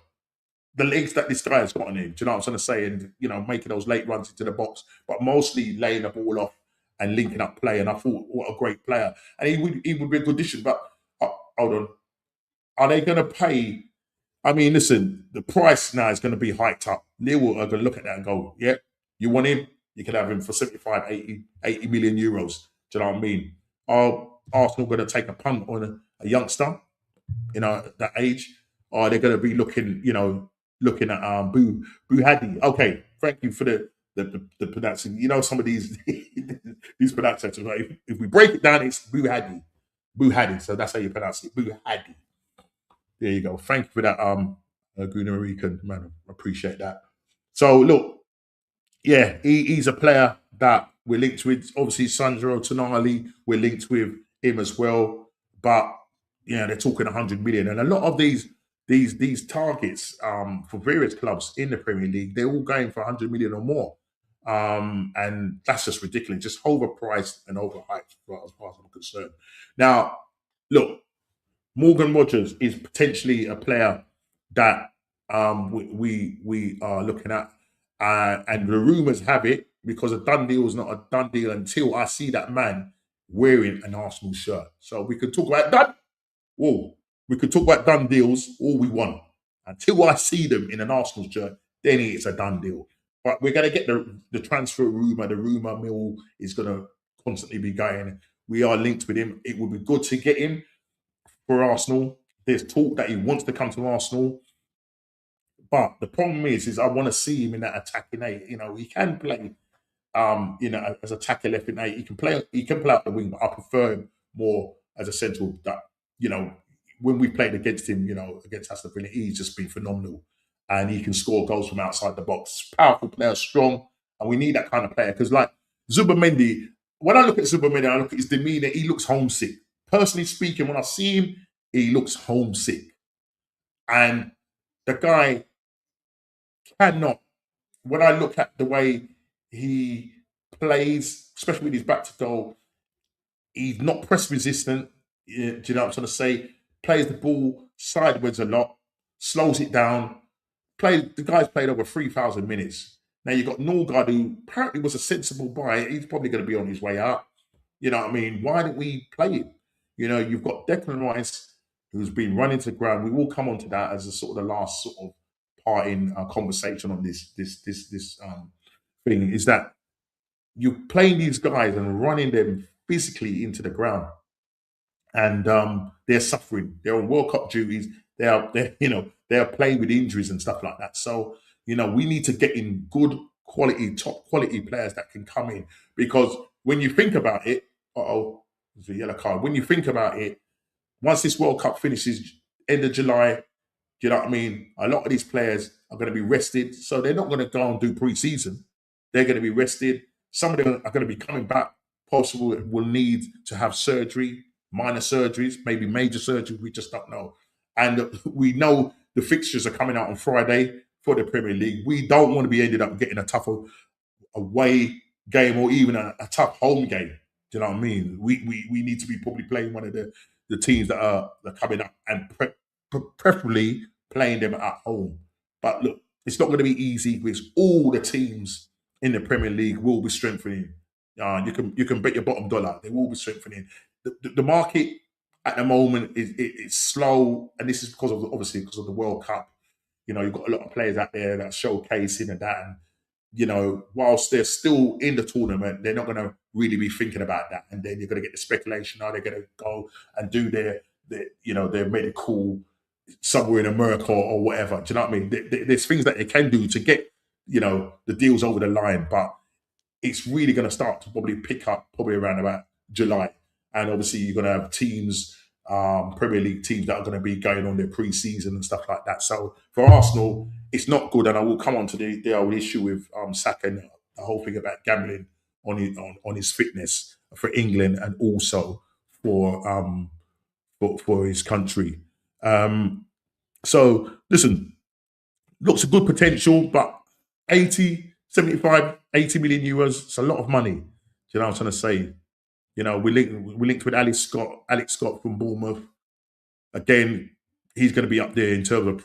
The legs that this guy has got on him, do you know what I'm trying to say? And, making those late runs into the box, but mostly laying the ball off and linking up play. And I thought, what a great player. And he would be a good addition. But hold on. Are they going to pay? I mean, listen, the price now is going to be hiked up. Lille are going to look at that and go, yeah, you want him? You can have him for 75, 80 million euros. Do you know what I mean? Are Arsenal going to take a punt on a youngster, that age? Or are they going to be looking at Boo Hadi? Okay, thank you for the pronouncing. Some of these these pronunciations. Right? If we break it down, it's Boo Hadi. Boo Hadi. So that's how you pronounce it. Boo Hadi. There you go. Thank you for that, Guna Rican, man. I appreciate that. So look, yeah, he's a player that we're linked with. Obviously, Sandro Tonali, we're linked with him as well. But they're talking 100 million, and a lot of these targets for various clubs in the Premier League, they're all going for 100 million or more, and that's just ridiculous, just overpriced and overhyped as far as I'm concerned. Now, look, Morgan Rogers is potentially a player that we are looking at, and the rumours have it, because a done deal is not a done deal until I see that man wearing an Arsenal shirt. So we can talk about that. Whoa, we could talk about done deals all we want. Until I see them in an Arsenal shirt, then it's a done deal. But we're going to get the transfer rumour. The rumour mill is going to constantly be going. We are linked with him. It would be good to get him for Arsenal. There's talk that he wants to come to Arsenal. But the problem is I want to see him in that attacking eight. You know, he can play as attacker left in eight. He can play out the wing, but I prefer him more as a central. That, you know, when we played against him, against Aston Villa, he's just been phenomenal, and he can score goals from outside the box. Powerful player, strong, and we need that kind of player, because like Zubimendi, when I look at Zubimendi, I look at his demeanour. He looks homesick. Personally speaking, when I see him, he looks homesick, and the guy cannot. When I look at the way he plays, especially with his back to goal, he's not press resistant. Do you know what I'm trying to say? Plays the ball sideways a lot, slows it down. The guy's played over 3,000 minutes. Now you've got Norgard, who apparently was a sensible buy. He's probably going to be on his way out. You know what I mean? Why didn't we play him? You know, you've got Declan Rice, who's been running to the ground. We will come on to that as a sort of the last sort of part in our conversation on this thing, is that you're playing these guys and running them physically into the ground, and they're suffering. They're on World Cup duties. They are playing with injuries and stuff like that. So we need to get in good quality, top quality players that can come in, because when you think about it, there's a yellow card. When you think about it, once this World Cup finishes end of July, do you know what I mean? A lot of these players are going to be rested, so they're not going to go and do pre-season. They're going to be rested. Some of them are going to be coming back. Possibly will need to have surgery, minor surgeries, maybe major surgery. We just don't know. And we know the fixtures are coming out on Friday for the Premier League. We don't want to be ended up getting a tougher away game, or even a tough home game. Do you know what I mean? We need to be probably playing one of the teams that are coming up, and preferably playing them at home. But look, it's not going to be easy, because all the teams in the Premier League will be strengthening. You can bet your bottom dollar they will be strengthening. The market at the moment is slow, and this is because of the World Cup. You've got a lot of players out there that are showcasing and that, and whilst they're still in the tournament, they're not going to really be thinking about that. And then you're going to get the speculation: are they going to go and do their medical somewhere in America or whatever? Do you know what I mean? There's things that they can do to get the deals over the line, but it's really going to start to probably pick up probably around about July. And obviously you're going to have teams, Premier League teams, that are going to be going on their pre-season and stuff like that. So for Arsenal, it's not good. And I will come on to the old issue with Saka and the whole thing about gambling on his fitness for England, and also for his country. So listen, looks a good potential, but 75, 80 million euros, it's a lot of money. Do you know what I'm trying to say? We linked with Alex Scott from Bournemouth. Again, he's going to be up there in terms of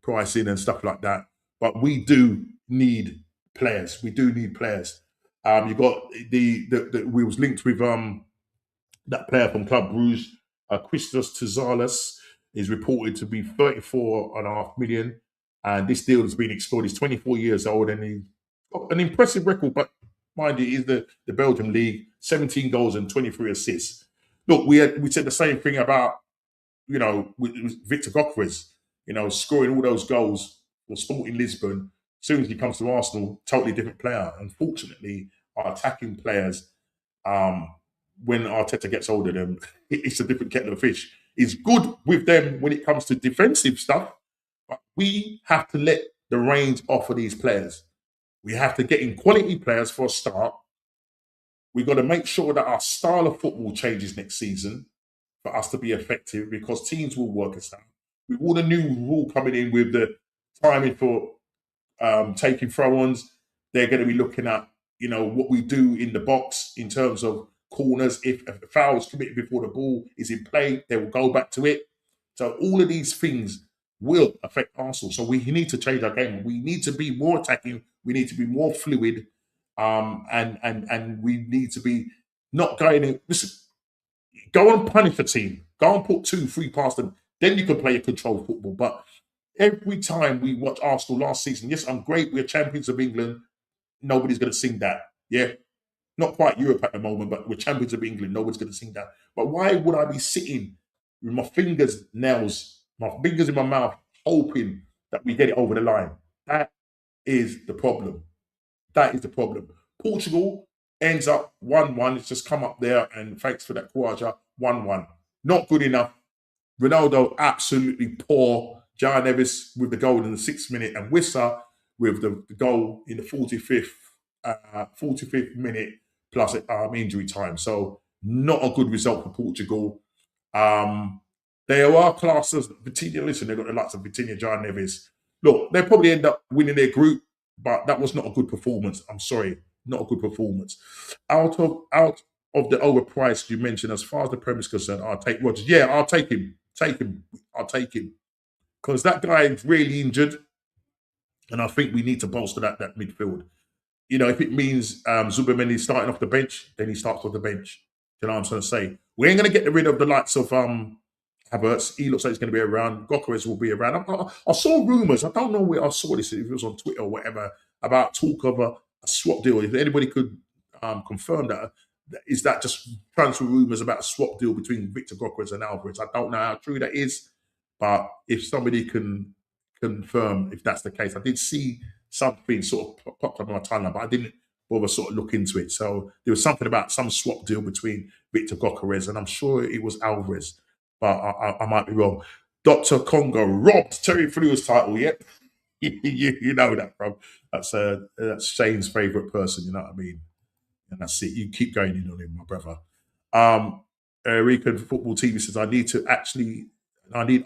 pricing and stuff like that. But we do need players. We do need players. You got we was linked with that player from Club Bruges, Christos Tzalis, is reported to be 34.5 million. And this deal has been explored. He's 24 years old, and he's got an impressive record. But mind you, he's the Belgian league, 17 goals and 23 assists. Look, we said the same thing about with Victor Gokres, scoring all those goals for Sporting Lisbon. As soon as he comes to Arsenal, totally different player. Unfortunately, our attacking players, when Arteta gets hold of them, it's a different kettle of fish. He's good with them when it comes to defensive stuff, but we have to let the reins off of these players. We have to get in quality players for a start. We've got to make sure that our style of football changes next season for us to be effective, because teams will work us out. With all the new rule coming in with the timing for taking throw-ons, they're going to be looking at what we do in the box in terms of corners. If a foul is committed before the ball is in play, they will go back to it. So all of these things will affect Arsenal. So we need to change our game. We need to be more attacking. We need to be more fluid, and we need to be not going in. Listen, go and punish the team. Go and put 2-3 past them. Then you can play a controlled football. But every time we watch Arsenal last season, yes, I'm great. We're champions of England. Nobody's going to sing that. Yeah, not quite Europe at the moment, but we're champions of England. Nobody's going to sing that. But why would I be sitting with my fingers, nails, my fingers in my mouth, hoping that we get it over the line? That is the problem. That is the problem. Portugal ends up 1-1. It's just come up there, and thanks for that Kouaja, 1-1. Not good enough. Ronaldo, absolutely poor. Jao Neves with the goal in the 6th minute, and Wissa with the goal in the 45th minute plus injury time. So not a good result for Portugal. They are classes. Vitinha, listen, they've got the likes of Vitinha, Jao Neves. Look, they'll probably end up winning their group, but that was not a good performance. I'm sorry, not a good performance. Out of the overpriced you mentioned, as far as the Premier is concerned, I'll take Rodgers. Yeah, I'll take him. I'll take him. Because that guy is really injured. And I think we need to bolster that midfield. You know, if it means Zubimendi starting off the bench, then he starts off the bench. Do you know what I'm trying to say? We ain't going to get rid of the likes of Havertz. He looks like he's going to be around. Gyökeres will be around. I saw rumours. I don't know where I saw this. If it was on Twitter or whatever, about talk of a swap deal. If anybody could confirm that, is that just transfer rumours about a swap deal between Victor Gyökeres and Alvarez? I don't know how true that is, but if somebody can confirm if that's the case, I did see something sort of popped up on my timeline, but I didn't bother sort of look into it. So there was something about some swap deal between Victor Gyökeres, and I'm sure it was Alvarez, but I might be wrong. Dr. Congo robbed Terry Flu's title. Yep, you know that, bro. That's Shane's favourite person. You know what I mean? And that's it. You keep going in on him, my brother. Rican Football TV says, I need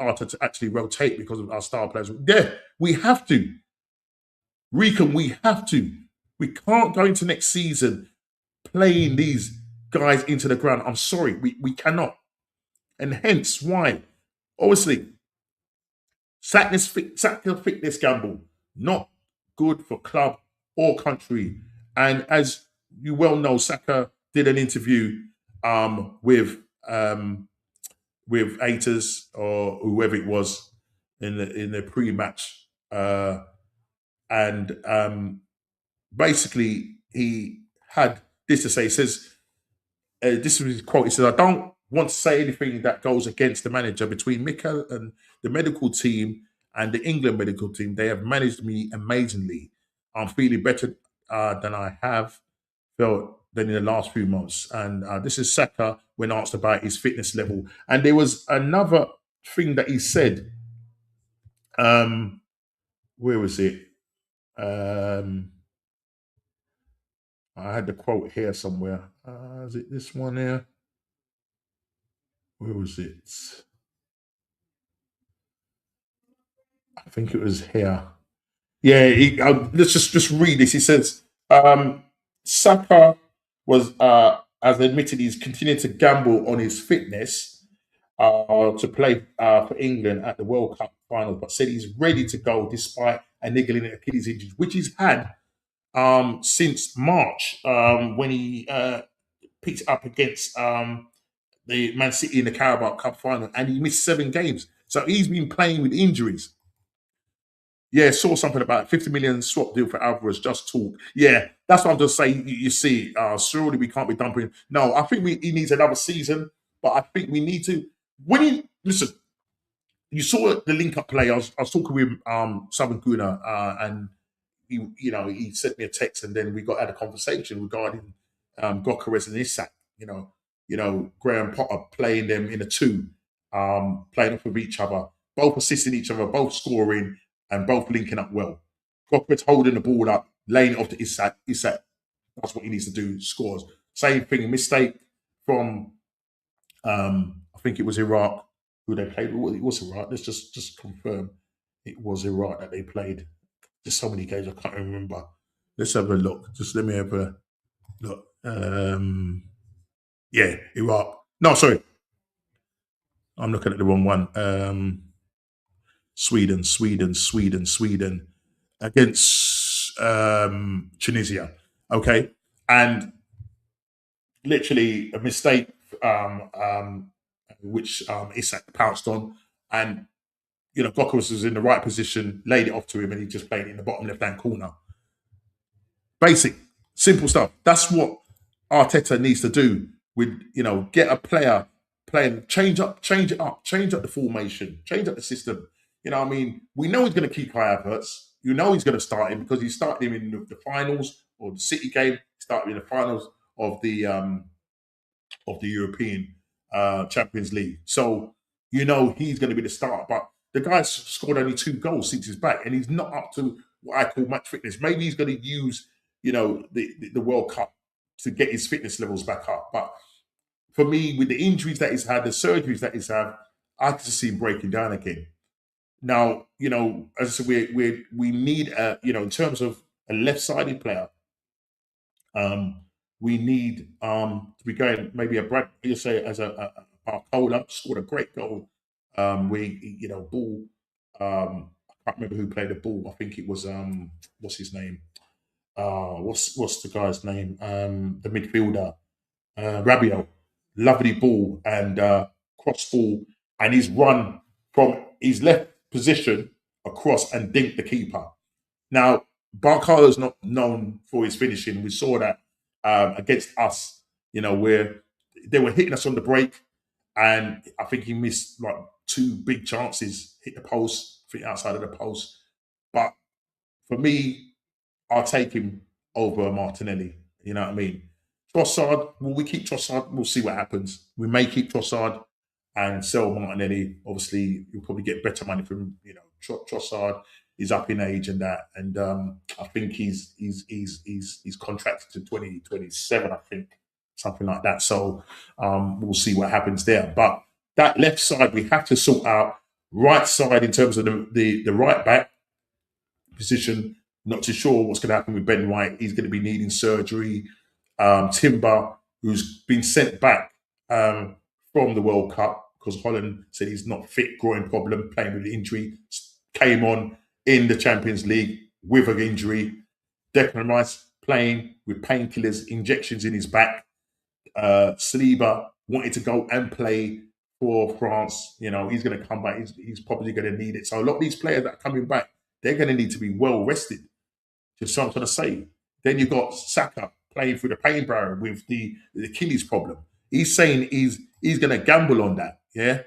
Arthur to actually rotate because of our star players. Yeah, we have to. Rican, we have to. We can't go into next season playing these guys into the ground. I'm sorry, we cannot. And hence why, obviously, Saka's fitness gamble, not good for club or country. And as you well know, Saka did an interview with Aiters or whoever it was in the pre-match, and basically he had this to say. He says, this is his quote. He says, "I don't want to say anything that goes against the manager. Between Mikel and the medical team and the England medical team, they have managed me amazingly. I'm feeling better than I have felt than in the last few months." And this is Saka when asked about his fitness level. And there was another thing that he said. Where was it? I had the quote here somewhere. Is it this one here? Where was it? I think it was here. Yeah, let's just read this. He says, Saka has admitted he's continuing to gamble on his fitness to play for England at the World Cup final, but said he's ready to go despite a niggling Achilles injury, which he's had since March when he picked up against the Man City in the Carabao Cup final, and he missed 7 games. So he's been playing with injuries. Yeah, saw something about 50 million swap deal for Alvarez. Just talk. Yeah, that's what I'm just saying. You see, surely we can't be dumping. No, I think he needs another season, but I think we need to. Listen, you saw the link-up play. I was talking with Southern Guna, and he sent me a text, and then we had a conversation regarding Gyökeres and Isak. Graham Potter playing them in a 2, playing off of each other, both assisting each other, both scoring, and both linking up well. Gyökeres holding the ball up, laying it off to Isak. Isak, that's what he needs to do, scores. Same thing, mistake from, I think it was Iraq, who they played. It was Iraq. Let's just confirm it was Iraq that they played. There's so many games I can't remember. Let's have a look. Just let me have a look. Yeah, Iraq. No, sorry, I'm looking at the wrong one. Sweden against Tunisia. Okay, and literally a mistake, which Isak pounced on, and Gokos was in the right position, laid it off to him, and he just played it in the bottom left hand corner. Basic, simple stuff. That's what Arteta needs to do. With get a player playing, change it up, change up the formation, change up the system. I mean, we know he's going to keep Kai Havertz. You know he's going to start him because he started him in the finals or the City game. He started in the finals of the European Champions League. So he's going to be the starter. But the guy's scored only 2 goals since he's back, and he's not up to what I call match fitness. Maybe he's going to use the World Cup to get his fitness levels back up. But for me, with the injuries that he's had, the surgeries that he's had, I can see him breaking down again. Now, as I said, we need in terms of a left-sided player, we need to be going maybe a Brad, you say, as a Barcola, scored a great goal. Ball. I can't remember who played the ball. I think it was what's his name? What's the guy's name? The midfielder, Rabiot. Lovely ball and cross ball, and he's run from his left position across and dinked the keeper. Now, Barcolo's not known for his finishing. We saw that against us, where they were hitting us on the break, and I think he missed like 2 big chances, hit the post, I think outside of the post. But for me, I'll take him over Martinelli. You know what I mean? Trossard, will we keep Trossard? We'll see what happens. We may keep Trossard and sell Martinelli. Obviously, you'll probably get better money from Trossard. He's up in age and that, and I think he's contracted to 2027. I think something like that. So we'll see what happens there. But that left side we have to sort out. Right side in terms of the right back position. Not too sure what's going to happen with Ben White. He's going to be needing surgery. Timber, who's been sent back from the World Cup because Holland said he's not fit, groin problem, playing with the injury, came on in the Champions League with an injury. Declan Rice playing with painkillers, injections in his back. Saliba wanted to go and play for France. He's going to come back. He's probably going to need it. So a lot of these players that are coming back, they're going to need to be well rested. Just something to say. Then you've got Saka playing through the pain barrier with the Achilles problem. He's saying he's going to gamble on that. Yeah.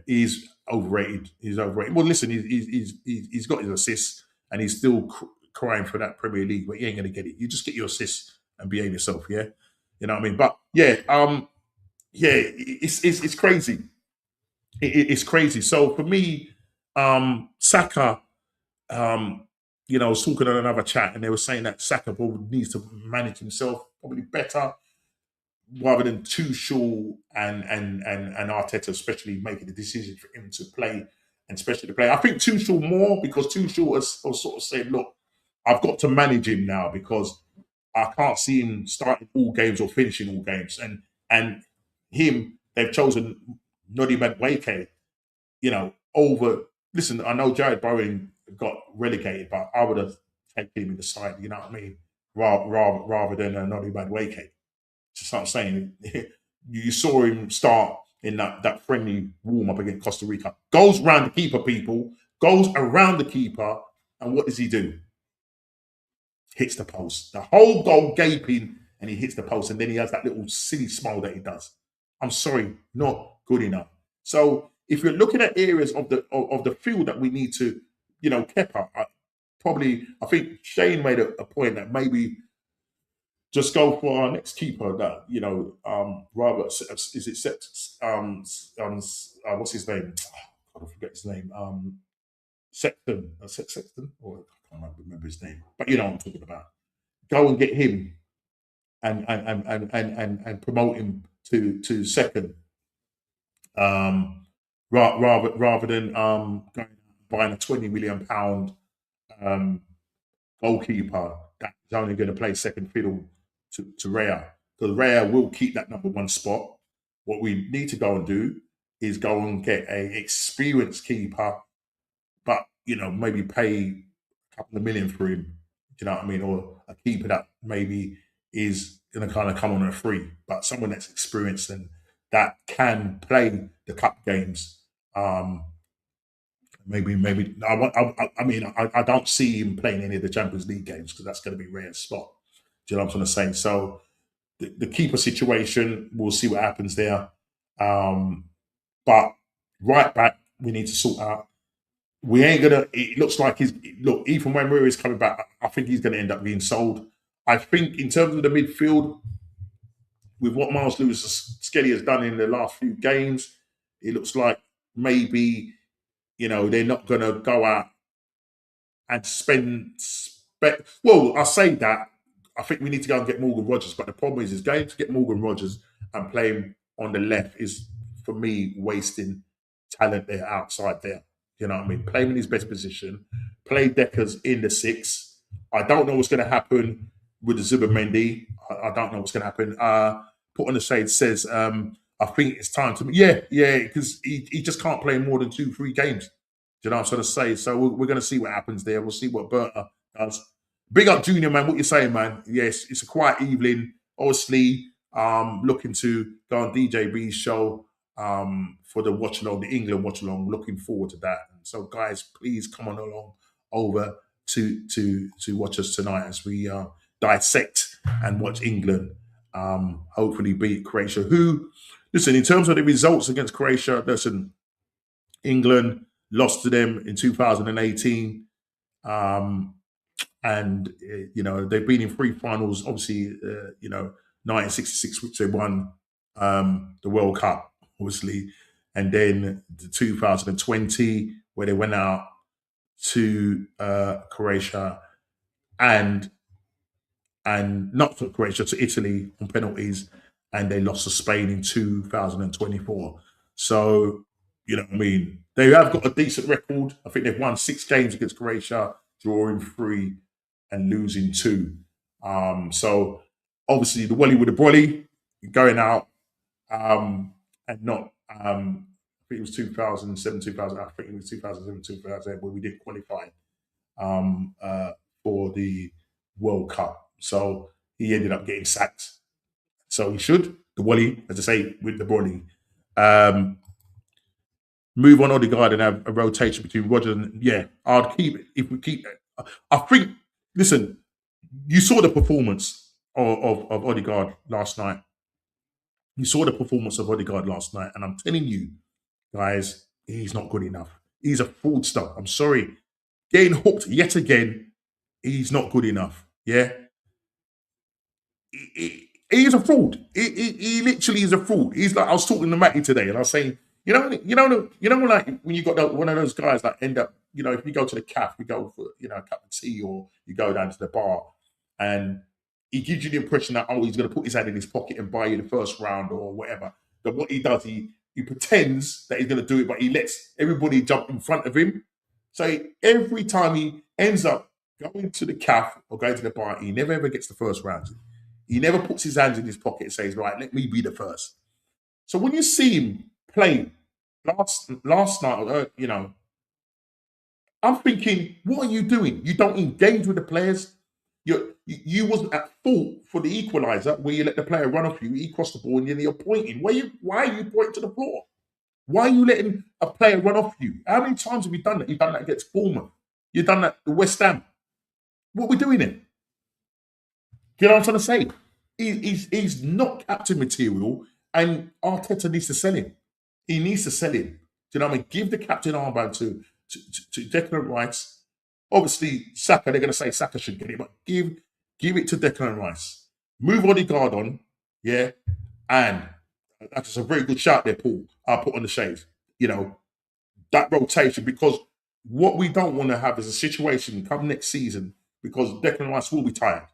He's overrated. Well, listen, he's got his assists and he's still crying for that Premier League, but he ain't going to get it. You just get your assists and behave yourself. Yeah, you know what I mean. But it's crazy. It's crazy. So for me, Saka. I was talking on another chat and they were saying that Saka needs to manage himself probably better rather than Tuchel and Arteta, especially making the decision for him to play and especially to play. I think Tuchel more because Tuchel has sort of said, look, I've got to manage him now because I can't see him starting all games or finishing all games. And him, they've chosen Noddy Madueke, over. Listen, I know Jared Bowen got relegated, but I would have taken him in the side, you know what I mean? Rather than Noddy Madueke. Just what I'm saying. You saw him start in that friendly warm up against Costa Rica. Goes around the keeper, people. Goes around the keeper, and what does he do? Hits the post. The whole goal gaping, and he hits the post, and then he has that little silly smile that he does. I'm sorry, not good enough. So if you're looking at areas of the field that we need to, Kepa, I think Shane made a point that maybe just go for our next keeper. That rather is it what's his name? I forget his name. Sexton, Sexton, or I can't remember his name, but you know what I'm talking about. Go and get him and promote him to second. Rather than going buying a £20 million goalkeeper that's only going to play second fiddle to Raya. because Raya will keep that number one spot. What we need to go and do is go and get a experienced keeper, but maybe pay a couple of million for him. Do you know what I mean? Or a keeper that maybe is going to kind of come on a free, but someone that's experienced and that can play the cup games. Maybe. I don't see him playing any of the Champions League games because that's going to be Raya's spot. Do you know what I'm trying to say? So the keeper situation, we'll see what happens there. But right back, we need to sort out. We ain't gonna. It looks like even when Murray is coming back, I think he's going to end up being sold. I think in terms of the midfield, with what Miles Lewis Skelly has done in the last few games, it looks like maybe they're not going to go out and spend. Well, I say that. I think we need to go and get Morgan Rogers, but the problem is going to get Morgan Rogers and play him on the left is, for me, wasting talent there outside there. You know what I mean? Play him in his best position. Play Deckers in the 6. I don't know what's going to happen with the Zubimendi. I don't know what's going to happen. Put on the shade says, I think it's time to... Yeah, because he just can't play more than 2-3 games. Do you know what I'm trying to say? So we're going to see what happens there. We'll see what Berta does. Big up, Junior, man. What you saying, man? Yes, it's a quiet evening. Obviously, looking to go on DJB's show for the watch along, the England watch along. Looking forward to that. And so, guys, please come on along over to watch us tonight as we dissect and watch England hopefully beat Croatia. Who, listen, in terms of the results against Croatia, listen, England lost to them in 2018. And they've been in 3 finals. Obviously, 1966, which they won the World Cup, obviously, and then the 2020 where they went out to Croatia and not to Croatia, to Italy on penalties, and they lost to Spain in 2024. So you know what I mean. They have got a decent record. I think they've won 6 games against Croatia, drawing 3. And losing 2. So obviously the Wally with the Brolly going out and not I think it was 2007, 2000, I think it was 2007, 2008 where we didn't qualify for the World Cup. So he ended up getting sacked. So he should, the Wally, as I say, with the Brolly. Move on Odegaard and have a rotation between Rodgers and I'd keep it if we keep it. I think. Listen, you saw the performance of Odegaard last night. You saw the performance of Odegaard last night, and I'm telling you, guys, he's not good enough. He's a fraudster. I'm sorry. Getting hooked yet again, he's not good enough. Yeah? He's a fraud. He literally is a fraud. He's like, I was talking to Matty today, and I was saying, like when you got one of those guys that end up, if you go to the cafe, you go for a cup of tea, or you go down to the bar, and he gives you the impression that he's going to put his hand in his pocket and buy you the first round or whatever. But what he does, he pretends that he's going to do it, but he lets everybody jump in front of him. So every time he ends up going to the cafe or going to the bar, he never ever gets the first round. He never puts his hands in his pocket and says, right, let me be the first. So when you see him play last night, I'm thinking, what are you doing? You don't engage with the players. You wasn't at fault for the equaliser where you let the player run off you, he crossed the ball, and then you're pointing. Why are you pointing to the floor? Why are you letting a player run off you? How many times have you done that? You've done that against Bournemouth. You've done that at West Ham. What are we doing then? Do you know what I'm trying to say? He's not captain material, and Arteta needs to sell him. He needs to sell him. Do you know what I mean? Give the captain armband to Declan Rice. Obviously, Saka, they're going to say Saka should get it, but give it to Declan Rice. Move Odegaard on, yeah? And that's a very good shout there, Paul. I'll put on the shades. That rotation, because what we don't want to have is a situation come next season, because Declan Rice will be tired.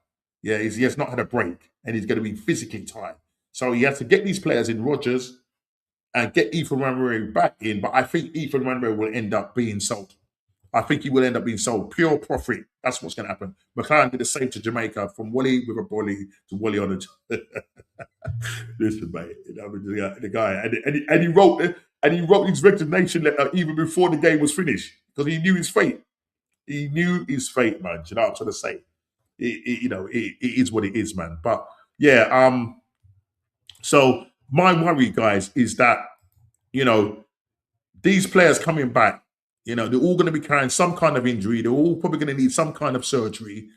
Yeah, he has not had a break, and he's going to be physically tired. So he has to get these players in, Rodgers, and get Ethan Ramiro back in, but I think Ethan Ramiro will end up being sold. I think he will end up being sold. Pure profit. That's what's going to happen. McLaren did the same to Jamaica, from Wally with a volley to Wally on a. Listen, mate, the guy, and he wrote his resignation letter even before the game was finished because he knew his fate. He knew his fate, man. Do you know what I'm trying to say? It is what it is, man. But yeah, so my worry, guys, is that these players coming back, they're all going to be carrying some kind of injury. They're all probably going to need some kind of surgery.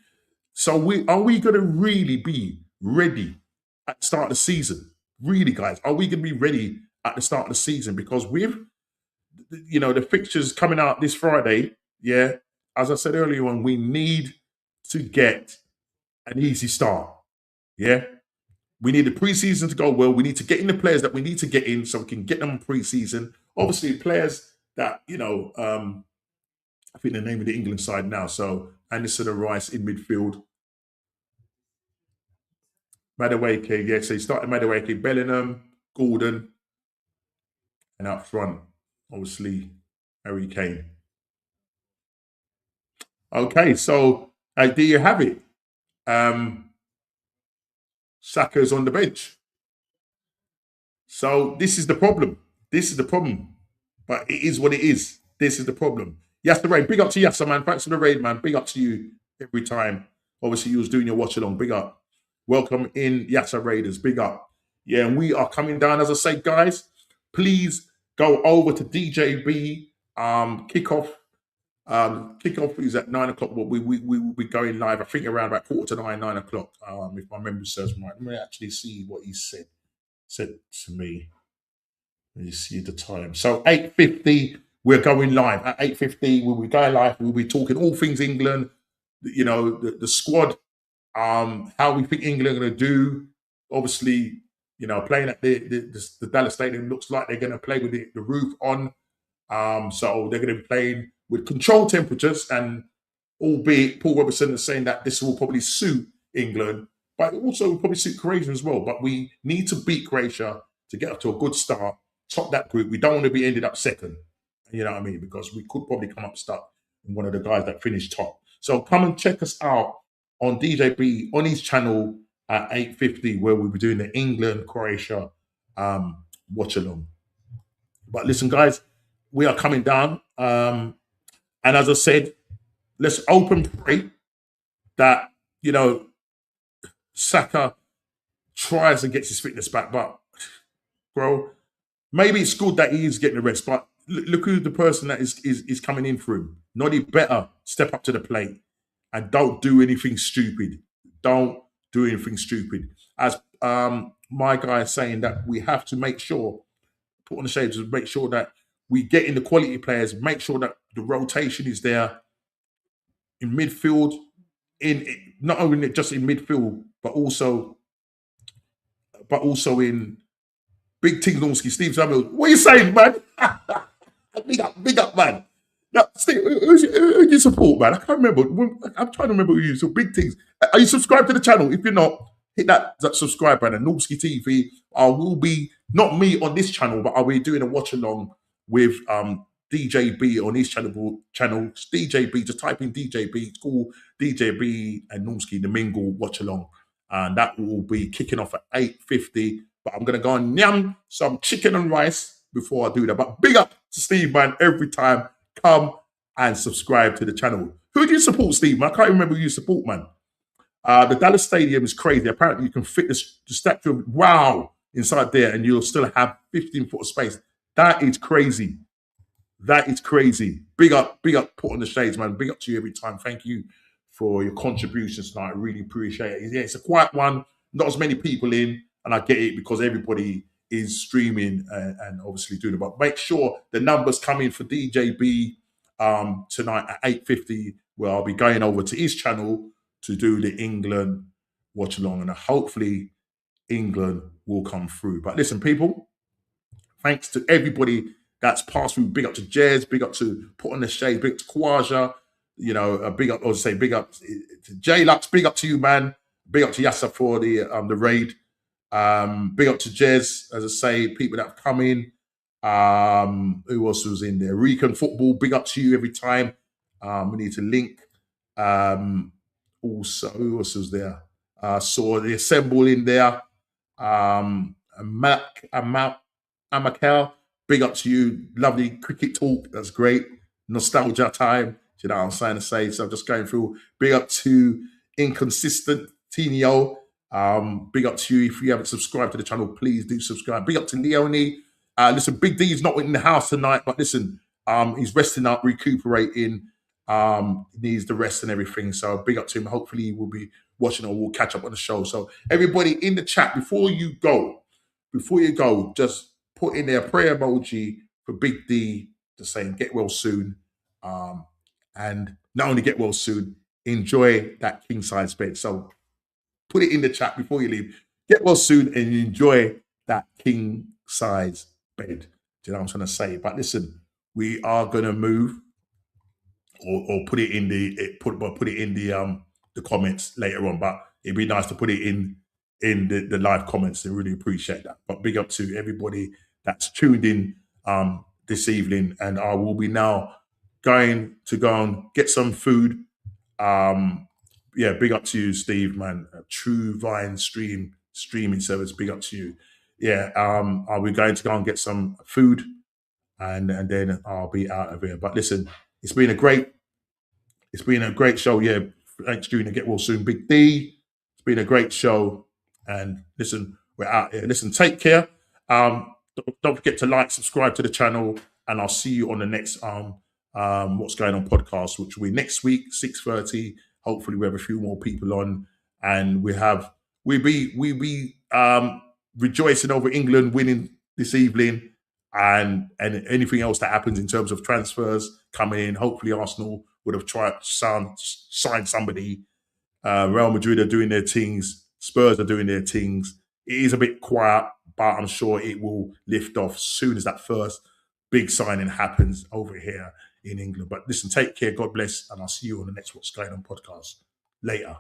So are we going to really be ready at the start of the season? Really, guys, are we going to be ready at the start of the season? Because with the fixtures coming out this Friday, yeah, as I said earlier on, we need to get an easy start. Yeah. We need the preseason to go well. We need to get in the players that we need to get in so we can get them preseason. Obviously, players that, I think the name of the England side now. So Anderson and Rice in midfield. Madueke, yeah. So he started Madueke, Bellingham, Gordon, and up front, obviously, Harry Kane. Okay, so there you have it. Saka's on the bench. So this is the problem. This is the problem. But it is what it is. This is the problem. Yasser Raid, big up to Yasser, man. Thanks for the raid, man. Big up to you every time. Obviously, you was doing your watch along. Big up. Welcome in, Yasser Raiders. Big up. Yeah, and we are coming down. As I say, guys, please go over to DJB. Kickoff. Kickoff is at 9 o'clock. But we will be going live, I think, around about 8:45, 9 o'clock. If my memory serves me right. Let me actually see what he said to me. Let me see the time. So 8:50, we're going live. At 8:50, we'll be going live. We'll be talking all things England, the squad, how we think England are going to do. Obviously, playing at the Dallas Stadium looks like they're going to play with the roof on. So they're going to be playing with controlled temperatures, and albeit Paul Robertson is saying that this will probably suit England, but also will probably suit Croatia as well. But we need to beat Croatia to get up to a good start, top that group. We don't want to be ended up second, you know what I mean? Because we could probably come up stuck in one of the guys that finished top. So come and check us out on DJB on his channel at 8:50, where we'll be doing the England-Croatia watch along. But listen, guys, we are coming down. And as I said, let's open pray that, Saka tries and gets his fitness back. But, bro, maybe it's good that he is getting the rest. But look who the person that is coming in for him. Noddy better step up to the plate and don't do anything stupid. Don't do anything stupid. As my guy is saying, that we have to make sure, put on the shades, to make sure that we get in the quality players, make sure that the rotation is there in midfield, in not only just in midfield, but also in big Ting Normski, Steve Samuel. What are you saying, man? big up, man. Now, Steve, who do you support, man? I can't remember. I'm trying to remember who you support. Big Tings. Are you subscribed to the channel? If you're not, hit that subscribe button. Normski TV. I will be, not me on this channel, but I'll be doing a watch along with DJB on his channel. DJB, just type in DJB. It's called DJB and Normski, the Mingle watch along. And that will be kicking off at 8:50. But I'm going to go and yam some chicken and rice before I do that. But big up to Steve, man, every time. Come and subscribe to the channel. Who do you support, Steve, man? I can't remember who you support, man. The Dallas Stadium is crazy. Apparently, you can fit the statue of wow inside there and you'll still have 15 foot of space. That is crazy. That is crazy. Big up, put on the shades, man. Big up to you every time. Thank you for your contributions tonight. I really appreciate it. Yeah, it's a quiet one. Not as many people in, and I get it because everybody is streaming and obviously doing it. But make sure the numbers come in for DJB tonight at 8:50, where I'll be going over to his channel to do the England watch along, and hopefully England will come through. But listen, people, thanks to everybody that's passed through. Big up to Jez, big up to Put on the Shade, big up to Kwaja, big up, big up to J-Lux, big up to you, man. Big up to Yasser for the raid. Big up to Jez, as I say, people that have come in. Who else was in there? Recon Football, big up to you every time. We need to link. Also, who else was there? Saw the Assemble in there. Amakel, big up to you. Lovely cricket talk. That's great. Nostalgia time. You know what I'm trying to say? So I'm just going through. Big up to Inconsistent Tinio. Big up to you. If you haven't subscribed to the channel, please do subscribe. Big up to Leonie. Listen, Big D's not in the house tonight, but listen, he's resting up, recuperating. Needs the rest and everything. So big up to him. Hopefully he will be watching or we'll catch up on the show. So everybody in the chat, before you go, just put in there a prayer emoji for Big D, just saying get well soon. And not only get well soon, enjoy that king size bed. So put it in the chat before you leave. Get well soon and enjoy that king size bed. Do you know what I'm trying to say? But listen, we are gonna move or put it in the comments later on. But it'd be nice to put it in the live comments. I really appreciate that. But big up to everybody that's tuned in this evening, and I will be now going to go and get some food. Yeah, big up to you, Steve, man. True Vine streaming service. Big up to you. Yeah, I'll be going to go and get some food, and then I'll be out of here. But listen, it's been a great show. Yeah, thanks, Junior. Get well soon, Big D. It's been a great show, and listen, we're out here. Listen, take care. Don't forget to like, subscribe to the channel, and I'll see you on the next What's Going On podcast, which will be next week, 6:30. Hopefully, we have a few more people on, and we'll be rejoicing over England winning this evening, and anything else that happens in terms of transfers coming in. Hopefully, Arsenal would have tried to sign somebody. Real Madrid are doing their things. Spurs are doing their things. It is a bit quiet, but I'm sure it will lift off as soon as that first big signing happens over here in England. But listen, take care. God bless. And I'll see you on the next What's Going On podcast later.